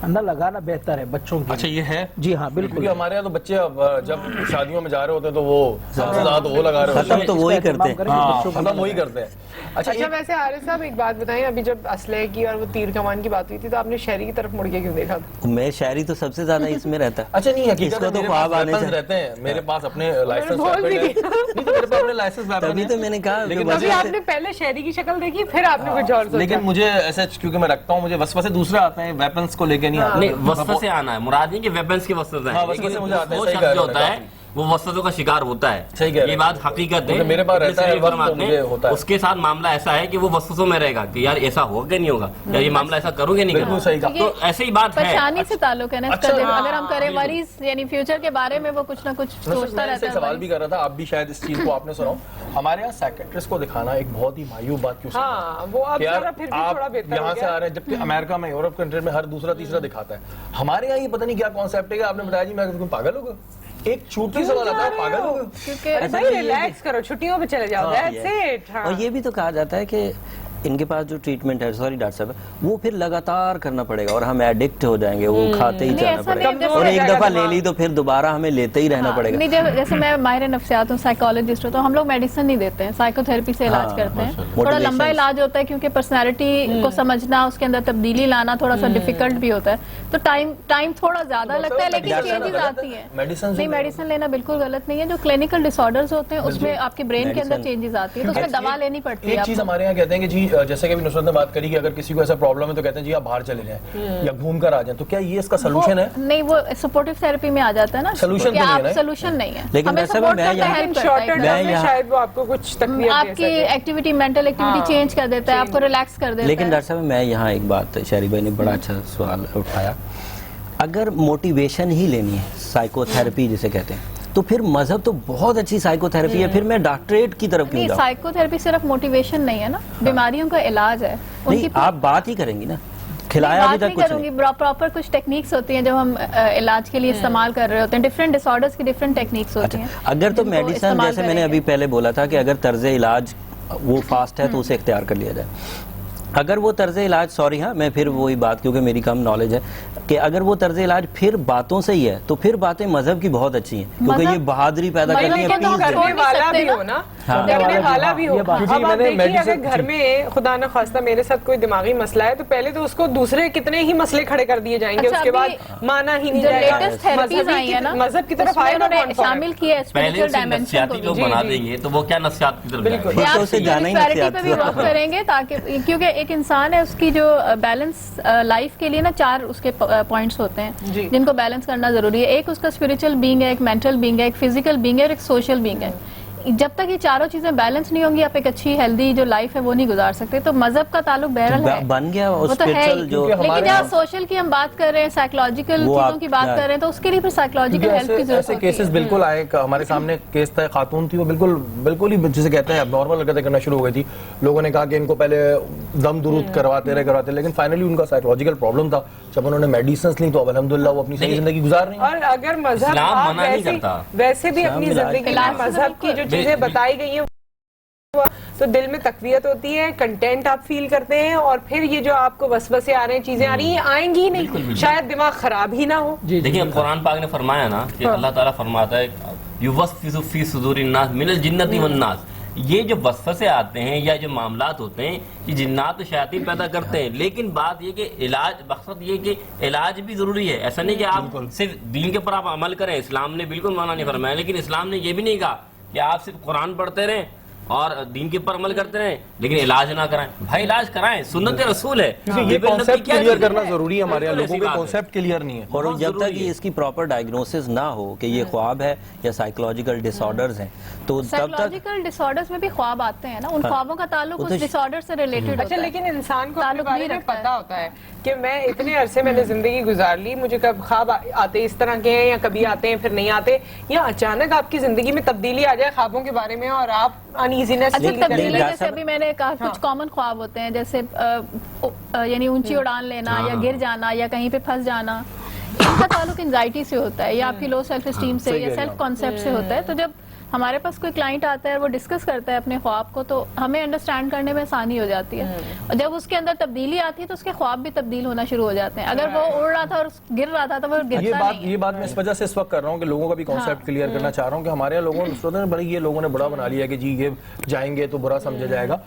نہ لگانا بہتر ہے بچوں کے. اچھا یہ ہے، جی ہاں بالکل. کیونکہ ہمارے یہاں تو بچے جب شادیوں میں جا رہے ہوتے ہیں تو وہ سب سے زیادہ وہ لگا رہے ہوتے ہیں، تو وہی کرتے ہیں، ختم وہی کرتے ہیں. اچھا ویسے عارف صاحب ایک بات بتائیں، ابھی جب اسلحے کی اور وہ تیر کمان کی بات ہوئی تھی تو آپ نے شہری کی طرف مڑ کے کیوں دیکھا تھا؟ میں شہری تو سب سے زیادہ اس میں رہتا ہے. اچھا نہیں، اس کو تو خواب آنے سے رہتے ہیں. میرے پاس اپنے لائسنس ویپن تبھی تو میں نے کہا ابھی آپ نے پہلے شہری کی شکل دیکھی پھر آپ نے کچھ اور سوچا. لیکن مجھے ایسا کیونکہ میں رکھتا ہوں، مجھے وسوسے دوسرے آتے ہیں، ویپنس کو لے کے نہیں آتے. وسوسے آنا ہے، مراد نہیں کہ ویپنس کے وسوسے ہیں. وسوسے مجھے آتے ہیں. وہ شخص جو ہوتا ہے وہ وسوسوں کا شکار ہوتا ہے. صحیح کہہ رہے ہیں. یہ بات حقیقت ہے. میرے پاس رہتا ہے وقت تو مجھے ہوتا ہے. اس کے ساتھ معاملہ ایسا ہے کہ وہ وسوسوں میں رہے گا کہ یار ایسا ہوگا کہ نہیں ہوگا, یار یہ معاملہ ایسا کروں گے نہیں کروں. صحیح کہا. تو ایسے ہی بات ہے. پریشانی سے تعلق ہے نا, اگر ہم کریں مریض یعنی فیوچر کے بارے میں وہ کچھ نہ کچھ سوچتا رہتا ہے. سوال بھی کر رہا تھا, آپ بھی شاید اس چیز کو آپ نے سنا, ہمارے یہاں سائیکٹرسٹ کو دکھانا ایک بہت ہی مایوب بات کیوں آپ یہاں سے آ رہے ہیں, جبکہ امریکہ میں یورپ کنٹری میں ہر دوسرا تیسرا دکھاتا ہے. ہمارے یہاں یہ پتہ نہیں کیا کانسیپٹ ہے کہ آپ نے بتایا جی میں پاگل ہو گیا. ایک چھوٹی سوال آتا ہے, پاگل ہو گیا, ریلیکس کرو, چھٹیوں پہ چلے جاؤ. اور یہ بھی تو کہا جاتا ہے کہ ان کے پاس جو ٹریٹمنٹ ہے, سوری ڈاکٹر صاحب, وہ پھر لگاتار کرنا پڑے گا اور ہم ایڈکٹ ہو جائیں گے, وہ کھاتے ہی جانا پڑے گا, اور ایک دفعہ لے لی تو پھر دوبارہ ہمیں لیتے ہی رہنا پڑے گا. نہیں, جیسے میں ماہر نفسیات ہوں, سائیکالوجسٹ ہوں, تو ہم لوگ میڈیسن نہیں دیتے ہیں, سائیکو تھراپی سے علاج کرتے ہیں. تھوڑا لمبا علاج ہوتا ہے کیونکہ پرسنالٹی کو سمجھنا, اس کے اندر تبدیلی لانا تھوڑا سا ڈیفیکلٹ بھی ہوتا ہے, تو ٹائم تھوڑا زیادہ لگتا ہے, لیکن چینجز آتی ہیں. نہیں, میڈیسن لینا بالکل غلط نہیں ہے. جو کلینکل ڈس آرڈرز ہوتے ہیں اس میں آپ کے برین کے اندر چینجز آتی ہے, تو اس میں دوا لینی پڑتی ہے. ایک چیز ہمارے یہاں کہتے ہیں کہ جی جیسے کہ نصرت نے بات کری کہ اگر کسی کو ایسا پرابلم ہے تو کہتے ہیں جی آپ باہر چلے جائیں یا گھوم کر آ جائیں, تو کیا یہ اس کا سولوشن ہے؟ نہیں, وہ سپورٹیو تھراپی میں آ جاتا ہے نا, سولوشن نہیں ہے. لیکن شاید وہ آپ کو کچھ تکلیف, آپ کی ایکٹیویٹی, مینٹل ایکٹیویٹی چینج کر دیتا ہے, آپ کو ریلیکس کر دیتا ہے. لیکن ڈاکٹر صاحب میں یہاں ایک بات, شہری بھائی نے بڑا اچھا سوال اٹھایا, اگر موٹیویشن ہی لینی ہے, سائیکو تھراپی جسے کہتے ہیں, تو پھر مذہب تو بہت اچھی سائیکو تھراپی ہے, پھر میں ڈاکٹریٹ کی طرف کیوں جاؤں؟ سائیکو تھراپی صرف موٹیویشن نہیں ہے نا, بیماریوں کا علاج ہے. نہیں, آپ بات ہی کریں گی نا, کھلایا ابھی تک کچھ نہیں. پراپر کچھ ٹیکنیکس ہوتی ہیں جو ہم علاج کے لیے استعمال کر رہے ہوتے ہیں, ڈفرینٹ ڈس آرڈرز کی ڈفرینٹ ٹیکنیکس ہوتی ہیں. اگر تو میڈیسن, جیسے میں نے ابھی پہلے بولا تھا کہ اگر طرز علاج وہ فاسٹ ہے تو اسے اختیار کر لیا جائے. اگر وہ طرز علاج, سوری ہاں میں پھر وہی بات, کیونکہ میری کم نالج ہے, کہ اگر وہ طرز علاج پھر باتوں سے ہی ہے تو پھر باتیں مذہب کی بہت اچھی ہیں, کیونکہ یہ بہادری پیدا کرتی ہیں. کرنے والا بھی ہو نا, کرنے والا بھی ہو. اب آپ دیکھیے اگر گھر میں خدا نہ خواستہ میرے ساتھ کوئی دماغی مسئلہ ہے تو پہلے تو اس کو دوسرے کتنے ہی مسئلے کھڑے کر دیے جائیں گے, اس کے بعد مانا ہی نہیں جائے گا. مذہب کی طرف آئے گا, شامل کیا اسپرچوئل ڈائمینشن کو جو بنا دیں گے تو وہ کیا نفسیات کی طرف بالکل پہ بھی ورک کریں گے, تاکہ کیونکہ ایک انسان ہے, اس کی جو بیلنس لائف کے لیے نا 4 اس کے پوائنٹس ہوتے ہیں جن کو بیلنس کرنا ضروری ہے. ایک اس کا اسپرچوئل بینگ ہے, ایک مینٹل بینگ ہے, ایک فزیکل بینگ ہے, اور ایک سوشل بینگ ہے. جب تک یہ چاروں چیزیں بیلنس نہیں ہوں گی, آپ ایک اچھی ہیلدی جو لائف ہے وہ نہیں گزار سکتے. تو مذہب کا تعلق بہرحال ہے, بن گیا وہ تو ہے, لیکن جہاں سوشل کی ہم بات کر رہے ہیں, سائیکولوجیکل چیزوں کی بات کر رہے ہیں, تو اس کے لیے پھر سائیکولوجیکل ہیلپ کی ضرورت ہوتی ہے. ایسے کیسز بالکل آئے, ہمارے سامنے کیس تھا, خاتون تھی, وہ بالکل ہی جسے کہتے ہیں اب نارمل حرکتیں کرنا شروع ہو گئی تھی. لوگوں نے کہا کہ ان کو پہلے دم درود کرواتے رہے, لیکن فائنلی ان کا سائیکولوجیکل پرابلم تھا. جب انہوں نے میڈیسنز لی تو اب الحمدللہ وہ اپنی صحیح زندگی گزار رہی ہیں. اور اگر مذہب ویسے بھی اپنی زندگی میں مذہب کی جو چیزیں بتائی گئی ہیں تو دل میں تقویت ہوتی ہے, کنٹینٹ آپ فیل کرتے ہیں, اور پھر یہ جو آپ کو وسوسے آ رہے ہیں, چیزیں آ رہی ہیں, آئیں گی نہیں, شاید دماغ خراب ہی نہ ہو. دیکھیں قرآن پاک نے فرمایا نا کہ اللہ تعالیٰ فرماتا ہے یوسوس فی صدور الناس من الجنۃ والناس, یہ جو وسوسے آتے ہیں یا جو معاملات ہوتے ہیں یہ جنات و شیاطین پیدا کرتے ہیں. لیکن بات یہ کہ علاج, مقصد یہ کہ علاج بھی ضروری ہے. ایسا نہیں کہ آپ صرف دین کے اوپر آپ عمل کریں, اسلام نے بالکل منع نہیں فرمایا, لیکن اسلام نے یہ بھی نہیں کہا کہ آپ صرف قرآن پڑھتے رہیں اور دین کے اوپر عمل کرتے رہیں لیکن علاج نہ کرائیں. بھائی علاج کرائیں, سنت رسول ہے. یہ کانسیپٹ کلیئر کرنا ضروری ہے, ہمارے یہاں لوگوں کے کانسیپٹ کلیئر نہیں ہے. اور جب تک اس کی پراپر ڈائگنوسس نہ ہو کہ یہ خواب ہے یا سائیکولوجیکل ڈس آرڈرز ہیں, تو تب تک سائیکولوجیکل ڈس آرڈرز میں بھی خواب آتے ہیں نا, ان خوابوں کا تعلق اس ڈس آرڈر سے ریلیٹڈ ہوتا ہے. اچھا, لیکن انسان کو اپنے بارے میں پتا ہوتا ہے کہ میں اتنے عرصے میں نے زندگی گزار لی, مجھے کب خواب آتے اس طرح کے ہیں, یا کبھی آتے ہیں پھر نہیں آتے, یا اچانک آپ کی زندگی میں تبدیلی آ جائے خوابوں کے بارے میں اور آپ انیزینس. جیسے ابھی میں نے کہا کچھ کامن خواب ہوتے ہیں, جیسے یعنی اونچی اڑان لینا, یا گر جانا, یا کہیں پہ پھنس جانا, ان کا تعلق انزائٹی سے ہوتا ہے, یا آپ کی لو سیلف اسٹیم سے, یا سیلف کانسیپٹ سے ہوتا ہے. تو جب ہمارے پاس کوئی کلائنٹ آتا ہے اور وہ ڈسکس کرتا ہے اپنے خواب کو, تو ہمیں انڈرسٹینڈ کرنے میں آسانی ہو جاتی ہے. اور جب اس کے اندر تبدیلی آتی ہے تو اس کے خواب بھی تبدیل ہونا شروع ہو جاتے ہیں. اگر وہ اڑ رہا تھا اور گر رہا تھا تو وہ گرتا نہیں. یہ بات میں اس وجہ سے اس وقت کر رہا ہوں کہ لوگوں کا بھی کانسیپٹ کلیئر کرنا چاہ رہا ہوں کہ ہمارے یہاں لوگوں نے بڑا بنا لیا کہ جی یہ جائیں گے تو برا سمجھا جائے گا.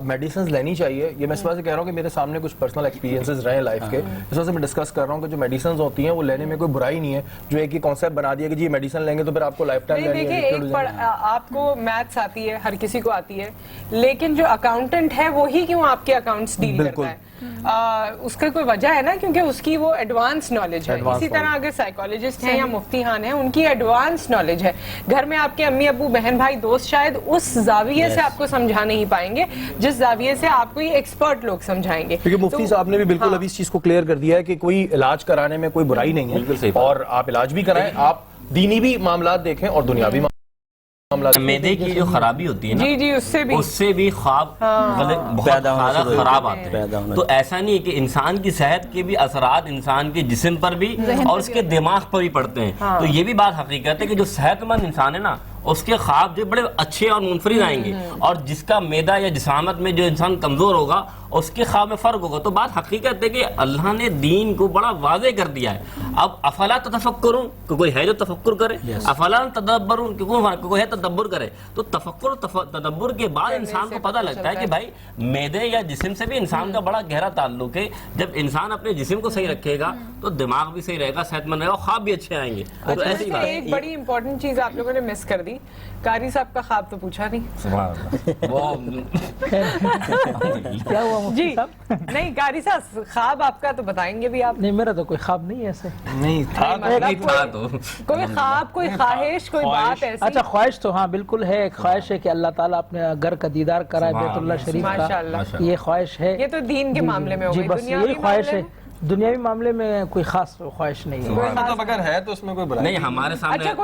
میڈیسنز لینی چاہیے. یہ میں اس وجہ سے کہہ رہا ہوں کہ میرے سامنے کچھ پرسنل ایکسپیرینسز رہے لائف کے, اس وجہ سے میں ڈسکس کر رہا ہوں کہ جو میڈیسنز ہوتی ہیں وہ لینے میں کوئی برائی نہیں ہے. جو ایک ہی کانسیپٹ بنا دیا کہ جی میڈیسن لیں گے تو پھر آپ کو لائف ٹائم لینی ہے. دیکھیے, آپ کو میتھس آتی ہے, ہر کسی کو آتی ہے, لیکن جو اکاؤنٹنٹ ہے وہی کیوں آپ کے اکاؤنٹس ڈیل کرتا ہے. اس کا کوئی وجہ ہے نا, کیونکہ اس کی وہ ایڈوانس نالج ہے. اسی طرح اگر سائیکالوجسٹ ہیں یا مفتی خان ہیں, ان کی ایڈوانس نالج ہے. گھر میں آپ کے امی ابو بہن بھائی دوست شاید اس زاویے سے آپ کو سمجھا نہیں پائیں گے جس زاویے سے آپ کو یہ ایکسپرٹ لوگ سمجھائیں گے. کیونکہ مفتی صاحب نے بھی بالکل ابھی اس چیز کو کلیئر کر دیا ہے کہ کوئی علاج کرانے میں کوئی برائی نہیں ہے, اور آپ علاج بھی کرائیں, آپ دینی بھی معاملات دیکھیں اور دنیاوی معاملات. میدے کی جو خرابی ہوتی ہے نا, جی اس سے بھی خواب بہت زیادہ خراب آتے ہیں. تو ایسا نہیں ہے کہ انسان کی صحت کے بھی اثرات انسان کے جسم پر بھی اور اس کے دماغ پر بھی پڑتے ہیں. تو یہ بھی بات حقیقت ہے کہ جو صحت مند انسان ہے نا, اس کے خواب جو بڑے اچھے اور منفرد آئیں گے, اور جس کا میدا یا جسامت میں جو انسان کمزور ہوگا اس کے خواب میں فرق ہوگا. تو بات حقیقت ہے کہ اللہ نے دین کو بڑا واضح کر دیا ہے. اب افلا تتفکرون, کہ کوئی ہے جو تفکر کرے, افلا تدبرون, کہ کوئی ہے تدبر کرے. تو تفکر تدبر کے بعد انسان کو پتہ لگتا ہے کہ بھائی میدے یا جسم سے بھی انسان کا بڑا گہرا تعلق ہے. جب انسان اپنے جسم کو صحیح رکھے گا تو دماغ بھی صحیح رہے گا, صحت مند رہے گا, خواب بھی اچھے آئیں گے. تو ایسی بات ایک بڑی امپورٹنٹ چیز آپ لوگوں نے مس کر دی, قاری صاحب کا خواب تو پوچھا نہیں. کیا ہوا مفتی صاحب؟ نہیں قاری صاحب, خواب آپ کا تو بتائیں گے بھی آپ. نہیں, میرا تو کوئی خواب نہیں ہے ایسے. نہیں تھا, کوئی خواب, کوئی خواہش, کوئی بات ایسی. اچھا خواہش تو ہاں بالکل ہے. ایک خواہش ہے کہ اللہ تعالیٰ اپنے گھر کا دیدار کرائے, بیت اللہ شریف کا, یہ خواہش ہے. یہ تو دین کے معاملے میں ہو گئی. بس یہی خواہش ہے. دنیاوی معاملے میں کوئی خاص خواہش نہیں ہے. اگر ہے تو اس میں کوئی برائی نہیں. ہمارے سامنے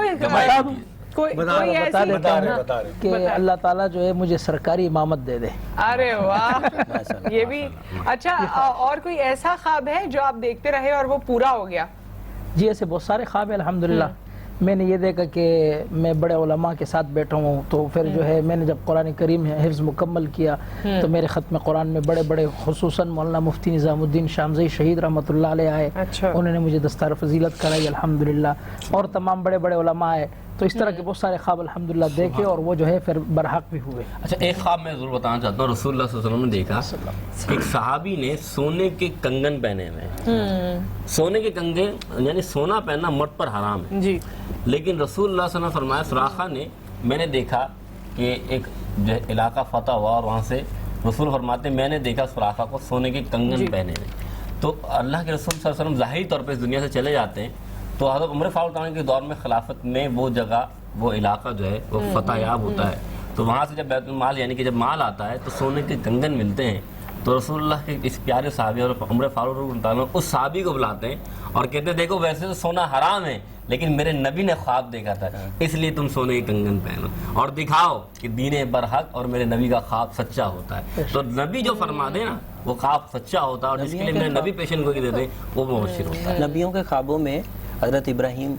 کوئی بتا دیتا ہوں کہ اللہ تعالیٰ جو ہے مجھے سرکاری امامت دے دے. ارے واہ, یہ بھی اچھا. اور کوئی ایسا خواب ہے جو آپ دیکھتے رہے اور وہ پورا ہو گیا؟ جی ایسے بہت سارے خواب ہیں الحمدللہ. میں نے یہ دیکھا کہ میں بڑے علماء کے ساتھ بیٹھا ہوں, تو پھر جو ہے میں نے جب قرآن کریم حفظ مکمل کیا تو میرے ختم قرآن میں بڑے بڑے خصوصاً مولانا مفتی نظام الدین شامزئی شہید رحمۃ اللہ علیہ آئے. انہوں نے مجھے دستار فضیلت کرائی الحمدللہ, اور تمام بڑے بڑے علماء آئے. تو اس طرح کے بہت سارے خواب الحمدللہ دیکھے, اور وہ جو ہے پھر برحق بھی ہوئے. اچھا ایک خواب میں ضرور بتانا چاہتا ہوں. رسول اللہ صلی اللہ علیہ وسلم نے دیکھا ایک صحابی نے سونے کے کنگن پہنے ہوئے. سونے کے کنگن یعنی سونا پہننا مرد پر حرام ہے جی, لیکن رسول اللہ صلی اللہ علیہ وسلم فرمایا سراخہ نے, میں نے دیکھا کہ ایک جو علاقہ فتح ہوا اور وہاں سے رسول فرماتے میں نے دیکھا سراخہ کو سونے کے کنگن پہنے ہوئے. تو اللہ کے رسول صلی اللہ علیہ وسلم ظاہری طور پہ اس دنیا سے چلے جاتے ہیں, تو حضرت عمر فاروق عنہ کے دور میں خلافت میں وہ جگہ وہ علاقہ جو ہے وہ فتح یاب ہوتا ہے. تو وہاں سے جب بیت المال یعنی کہ جب مال آتا ہے تو سونے کے کنگن ملتے ہیں. تو رسول اللہ کے اس پیارے صحابی اور عمر فاروق اس صحابی کو بلاتے ہیں اور کہتے ہیں دیکھو ویسے تو سونا حرام ہے, لیکن میرے نبی نے خواب دیکھا تھا, اس لیے تم سونے کے کنگن پہنو اور دکھاؤ کہ دین برحق اور میرے نبی کا خواب سچا ہوتا ہے. تو نبی جو فرما دے نا وہ خواب سچا ہوتا ہے, اور جس کے لیے میرے نبی پیشن گوئی دیتے ہیں وہ مبشر ہوتا ہے. نبیوں کے خوابوں میں حضرت ابراہیم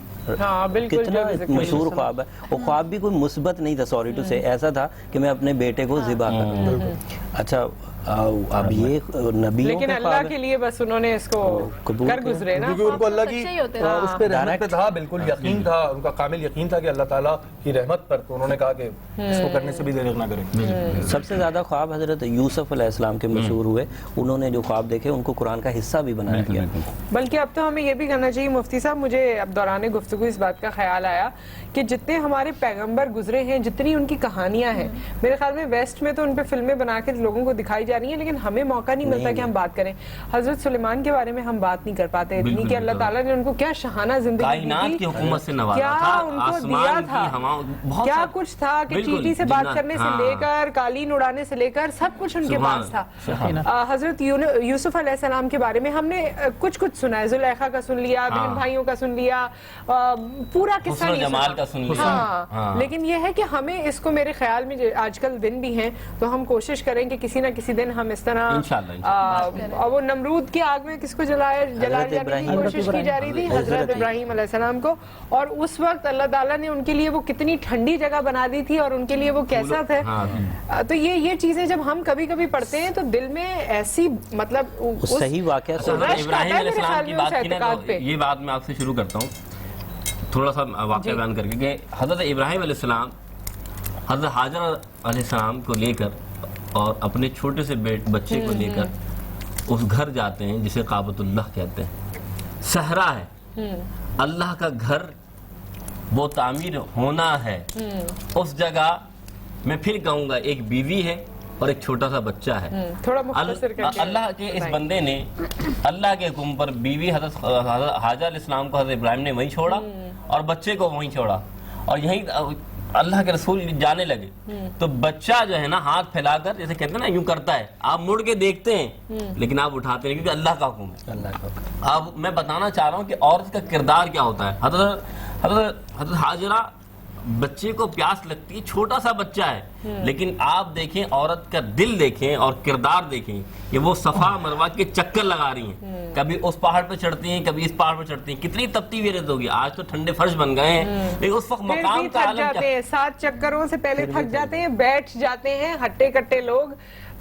کتنا مشہور خواب ہے. وہ خواب بھی کوئی مثبت نہیں تھا, سوری ٹو سے, ایسا تھا کہ میں اپنے بیٹے کو ذبح کروں. اچھا اب یہ نبیوں لیکن اللہ کے لیے بس انہوں نے اس کو کر گزرے نا, کیونکہ ان کو اللہ کی اس پہ رحمت پہ تھا, بالکل یقین تھا, ان کا کامل یقین تھا کہ اللہ تعالیٰ کی رحمت پر, تو انہوں نے کہا کہ اس کو کرنے سے بھی دریغ نہ کریں. سب سے زیادہ خواب حضرت یوسف علیہ السلام کے مشہور ہوئے. انہوں نے جو خواب دیکھے ان کو قرآن کا حصہ بھی بنایا گیا. بلکہ اب تو ہمیں یہ بھی کرنا چاہیے مفتی صاحب, مجھے اب دوران گفتگو اس بات کا خیال آیا کہ جتنے ہمارے پیغمبر گزرے ہیں, جتنی ان کی کہانیاں ہیں, میرے خیال میں ویسٹ میں تو ان پہ فلمیں بنا کے لوگوں کو دکھائی جا رہی ہیں, لیکن ہمیں موقع نہیں ملتا کہ ہم بات کریں. حضرت سلیمان کے بارے میں ہم بات نہیں کر پاتے اتنی کہ اللہ تعالیٰ نے ان کو کیا شہانہ زندگی دی تھی, کیا ان کو دیا تھا, کیا کچھ تھا کہ چیٹی سے بات کرنے سے لے کر قالین اڑانے سے لے کر سب کچھ ان کے پاس تھا. حضرت یوسف علیہ السلام کے بارے میں ہم نے کچھ سنا ہے, زلیخا کا سن لیا, بہن بھائیوں کا سن لیا, پورا قصہ نہیں سنا, لیکن یہ ہے کہ ہمیں اس کو, میرے خیال میں آج کل دن بھی ہیں تو ہم کوشش کریں کہ کسی نہ کسی دن ہم اس طرح, اور وہ نمرود کی آگ میں کس کو جلائے جانے کی کوشش کی جا رہی تھی, حضرت ابراہیم علیہ السلام کو, اور اس وقت اللہ تعالیٰ نے ان کے لیے وہ کتنی ٹھنڈی جگہ بنا دی تھی اور ان کے لیے وہ کیسا تھے. تو یہ چیزیں جب ہم کبھی کبھی پڑھتے ہیں تو دل میں ایسی مطلب صحیح واقعہ. ابراہیم علیہ السلام کی بات کی نا, تو یہ بات میں آپ سے شروع کرتا ہوں تھوڑا سا واقعہ بیان کر کے, کہ حضرت ابراہیم علیہ السلام حضرت حاجر علیہ السلام کو لے کر اور اپنے چھوٹے سے بچے کو لے کر اس گھر جاتے ہیں جسے کعبۃ اللہ کہتے ہیں. صحرا ہے, اللہ کا گھر وہ تعمیر ہونا ہے. اس جگہ میں پھر کہوں گا ایک بیوی ہے, اور ایک چھوٹا سا بچہ ہے. تھوڑا مختصر کر کے اللہ کے اس بندے نے اللہ کے حکم پر بیوی حضرت حاجہ علیہ السلام کو حضرت ابراہیم نے وہیں چھوڑا اور بچے کو وہیں چھوڑا اور یہیں اللہ کے رسول جانے لگے. تو بچہ جو ہے نا ہاتھ پھیلا کر جیسے کہتے ہیں نا یوں کرتا ہے, آپ مڑ کے دیکھتے ہیں لیکن آپ اٹھاتے نہیں کیونکہ اللہ کا حکم ہے. اب میں بتانا چاہ رہا ہوں کہ عورت کا کردار کیا ہوتا ہے. حضرت حاجرہ بچے کو پیاس لگتی ہے, چھوٹا سا بچہ ہے, لیکن آپ دیکھیں عورت کا دل دیکھیں اور کردار دیکھیں کہ وہ صفا مروہ کے چکر لگا رہی ہیں, کبھی اس پہاڑ پہ چڑھتی ہیں کبھی اس پہاڑ پہ چڑھتی ہیں. کتنی تپتی ہوئی رہتی ہوگی, آج تو ٹھنڈے فرش بن گئے ہیں لیکن اس وقت مقام کا عالم کیا. 7 چکروں سے پہلے تھک جاتے ہیں, بیٹھ جاتے ہیں ہٹے کٹے لوگ,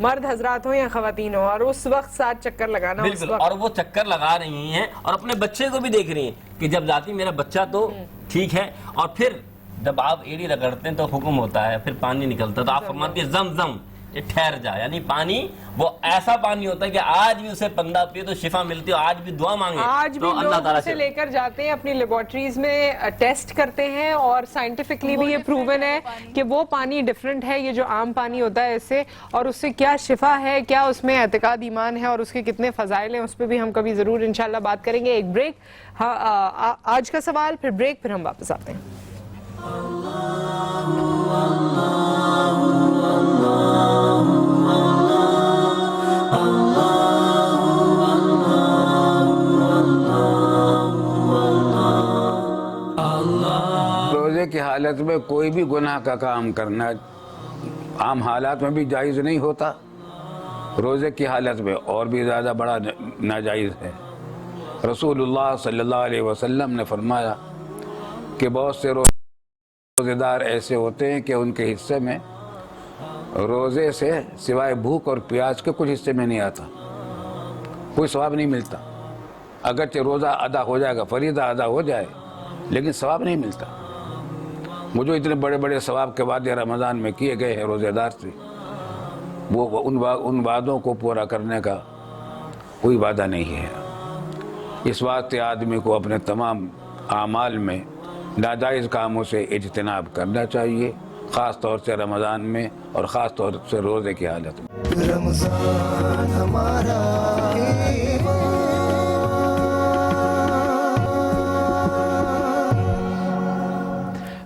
مرد حضرات ہوں یا خواتین ہوں, اور اس وقت 7 چکر لگانا. بالکل, اور وہ چکر لگا رہی ہیں اور اپنے بچے کو بھی دیکھ رہی ہیں کہ جب جاتی میرا بچہ تو ٹھیک ہے. اور پھر جب آپ ایڑی رگڑتے ہیں تو حکم ہوتا ہے, پھر پانی نکلتا ہے تو آپ فرماتی ہے زم زم یہ ٹھہر جا, یعنی پانی وہ ایسا پانی ہوتا ہے کہ آج بھی اسے بندہ پیے تو شفا ملتی ہے, آج بھی دعا مانگے آج بھی لوگ اسے لے کر جاتے ہیں اپنی لیبورٹریز میں ٹیسٹ کرتے ہیں, اور سائنٹیفکلی بھی یہ پروون ہے کہ وہ پانی ڈیفرنٹ ہے یہ جو عام پانی ہوتا ہے اس سے, اور اس سے کیا شفا ہے, کیا اس میں اعتقاد ایمان ہے اور اس کے کتنے فضائل ہیں, اس پہ بھی ہم کبھی ضرور انشاءاللہ بات کریں گے. ایک بریک, آج کا سوال, پھر بریک, پھر ہم واپس آتے ہیں. روزے کی حالت میں کوئی بھی گناہ کا کام کرنا عام حالات میں بھی جائز نہیں ہوتا, روزے کی حالت میں اور بھی زیادہ بڑا ناجائز ہے. رسول اللہ صلی اللہ علیہ وسلم نے فرمایا کہ بہت سے روزے دار ایسے ہوتے ہیں کہ ان کے حصے میں روزے سے سوائے بھوک اور پیاس کے کچھ حصے میں نہیں آتا, کوئی ثواب نہیں ملتا. اگرچہ روزہ ادا ہو جائے گا, فریضہ ادا ہو جائے, لیکن ثواب نہیں ملتا. وہ جو اتنے بڑے بڑے ثواب کے وعدے رمضان میں کیے گئے ہیں روزے دار سے, وہ ان وعدوں کو پورا کرنے کا کوئی وعدہ نہیں ہے. اس واسطے آدمی کو اپنے تمام اعمال میں ناجائز کاموں سے اجتناب کرنا چاہیے, خاص طور سے رمضان میں اور خاص طور سے روزے کی حالت میں. رمضان ہمارا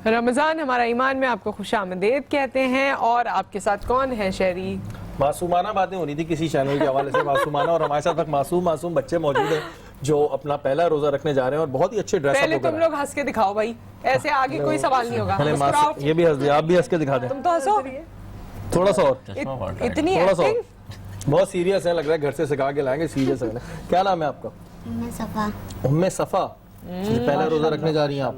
رمضان ہمارا ایمان میں آپ کو خوش آمدید کہتے ہیں. اور آپ کے ساتھ کون ہے شہری؟ معصومانہ باتیں ہو رہی تھی کسی چینل کے حوالے سے, معصومانہ, اور ہمارے ساتھ معصوم بچے موجود ہیں جو اپنا پہلا روزہ رکھنے جا رہے ہیں اور بہت ہی اچھے ڈریس اپ ہو کر. پہلے تم لوگ ہنس کے دکھاؤ بھائی, ایسے آگے کوئی سوال نہیں ہوگا. یہ بھی ہنس دیں, آپ بھی ہنس کے دکھا دیں, تم تو ہنسو تھوڑا سا اور, اتنی تھوڑا سا ایکٹنگ. بہت سیریس ہے, لگ رہا ہے گھر سے سکھا کے لائیں گے, سیریس ہے. کیا نام ہے آپ کا؟ ام صفا. پہلا روزہ رکھنے جا رہی ہیں آپ؟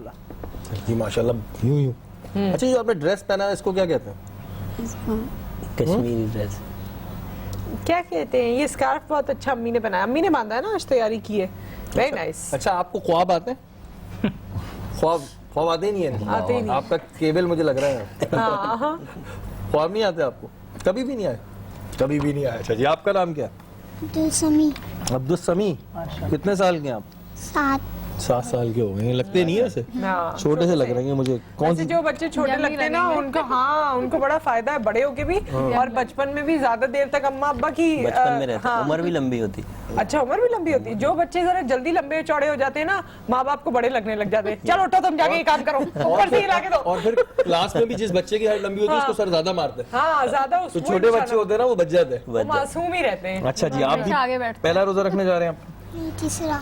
جی ماشاءاللہ, یوں. اچھا جو آپ نے ڈریس پہنا ہے اس کو کیا کہتے ہیں؟ کشمیری ڈریس. کیا کہتے ہیں یہ اسکارف؟ بہت اچھا امی نے بنایا, امی نے باندھا ہے نا, آج تیاری کی ہے. Very nice. اچھا آپ کو خواب آتے ہیں؟ خواب آتے ہی نہیں ہیں؟ آتے ہی نہیں. آپ کا کیبل مجھے لگ رہا ہے. خواب نہیں آتے آپ کو کبھی بھی؟ نہیں آئے کبھی بھی نہیں آئے. اچھا جی, آپ کا نام کیا ہے؟ عبدالسمی. کتنے سال کے ہیں آپ؟ 7 سال کے ہو گئے, لگتے نہیں ہیں ایسے, چھوٹے سے لگ رہے ہیں مجھے. کون سی جو بچے چھوٹے لگتے ہیں نا ان کو, ہاں ان کو بڑا فائدہ ہے بڑے ہو کے بھی, اور بچپن میں بھی زیادہ دیر تک اماں ابا کی بچپن میں رہتے, عمر بھی لمبی ہوتی. اچھا عمر بھی لمبی ہوتی ہے. جو بچے ذرا جلدی لمبے چوڑے ہو جاتے ہیں نا, ماں باپ کو بڑے لگنے لگ جاتے ہیں. چلو اٹھو تم جا کے یہ کام کرو, اوپر سے ہلا کے دو. اور پھر کلاس میں بھی جس بچے کی ہائٹ لمبی ہوتی ہے اس کو سر زیادہ مارتے ہیں. ہاں زیادہ, تو چھوٹے بچے ہوتے ہیں نا وہ بچ جاتے ہیں, وہ معصوم ہی رہتے ہیں. اچھا جی, آپ بھی پہلا روزہ رکھنے جا رہے ہیں آپ؟ تیسرا.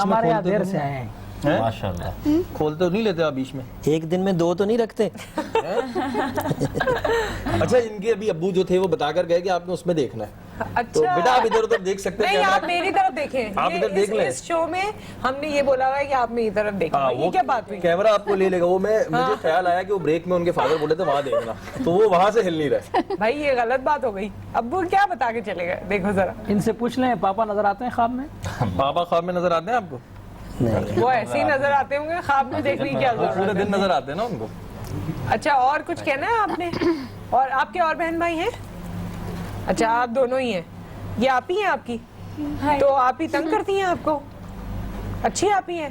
ہمارے یہاں دیر سے آئے ہیں. ماشاءاللہ. کھولتے تو نہیں لیتے آپ بیچ میں؟ ایک دن میں 2 تو نہیں رکھتے. اچھا ان کے ابھی ابو جو تھے وہ بتا کر گئے کہ آپ نے اس میں دیکھنا ہے, تو بیٹا آپ ادھر ادھر دیکھ سکتے ہیں. نہیں آپ میری طرف دیکھیں, آپ ادھر دیکھ لیں. اس شو میں ہم نے یہ بولا ہوا ہے کہ آپ میری طرف دیکھیں. یہ کیا بات ہوئی؟ کیمرہ آپ کو لے لے گا. وہ مجھے خیال آیا کہ وہ بریک میں ان کے فادر بولے تھے وہاں دیکھنا, تو وہ وہاں سے ہل نہیں رہے. بھائی یہ غلط بات ہو گئی. ابو کیا بتا کے چلے گئے؟ دیکھو ذرا ان سے پوچھ لیں, پاپا نظر آتے ہیں خواب میں؟ پاپا خواب میں نظر آتے ہیں آپ کو؟ وہ ایسے ہی نظر آتے ہوں گے, خواب میں دیکھنے کی کیا ضرورت ہے؟ پورے دن نظر آتے ہیں نا ان کو. اچھا اور کچھ کہنا ہے آپ نے؟ اور آپ کے اور بہن بھائی ہیں؟ اچھا آپ دونوں ہی ہیں. یہ آپ ہی ہیں آپ کی؟ تو آپ ہی تنگ کرتی ہیں آپ کو؟ اچھی آپ ہی ہیں.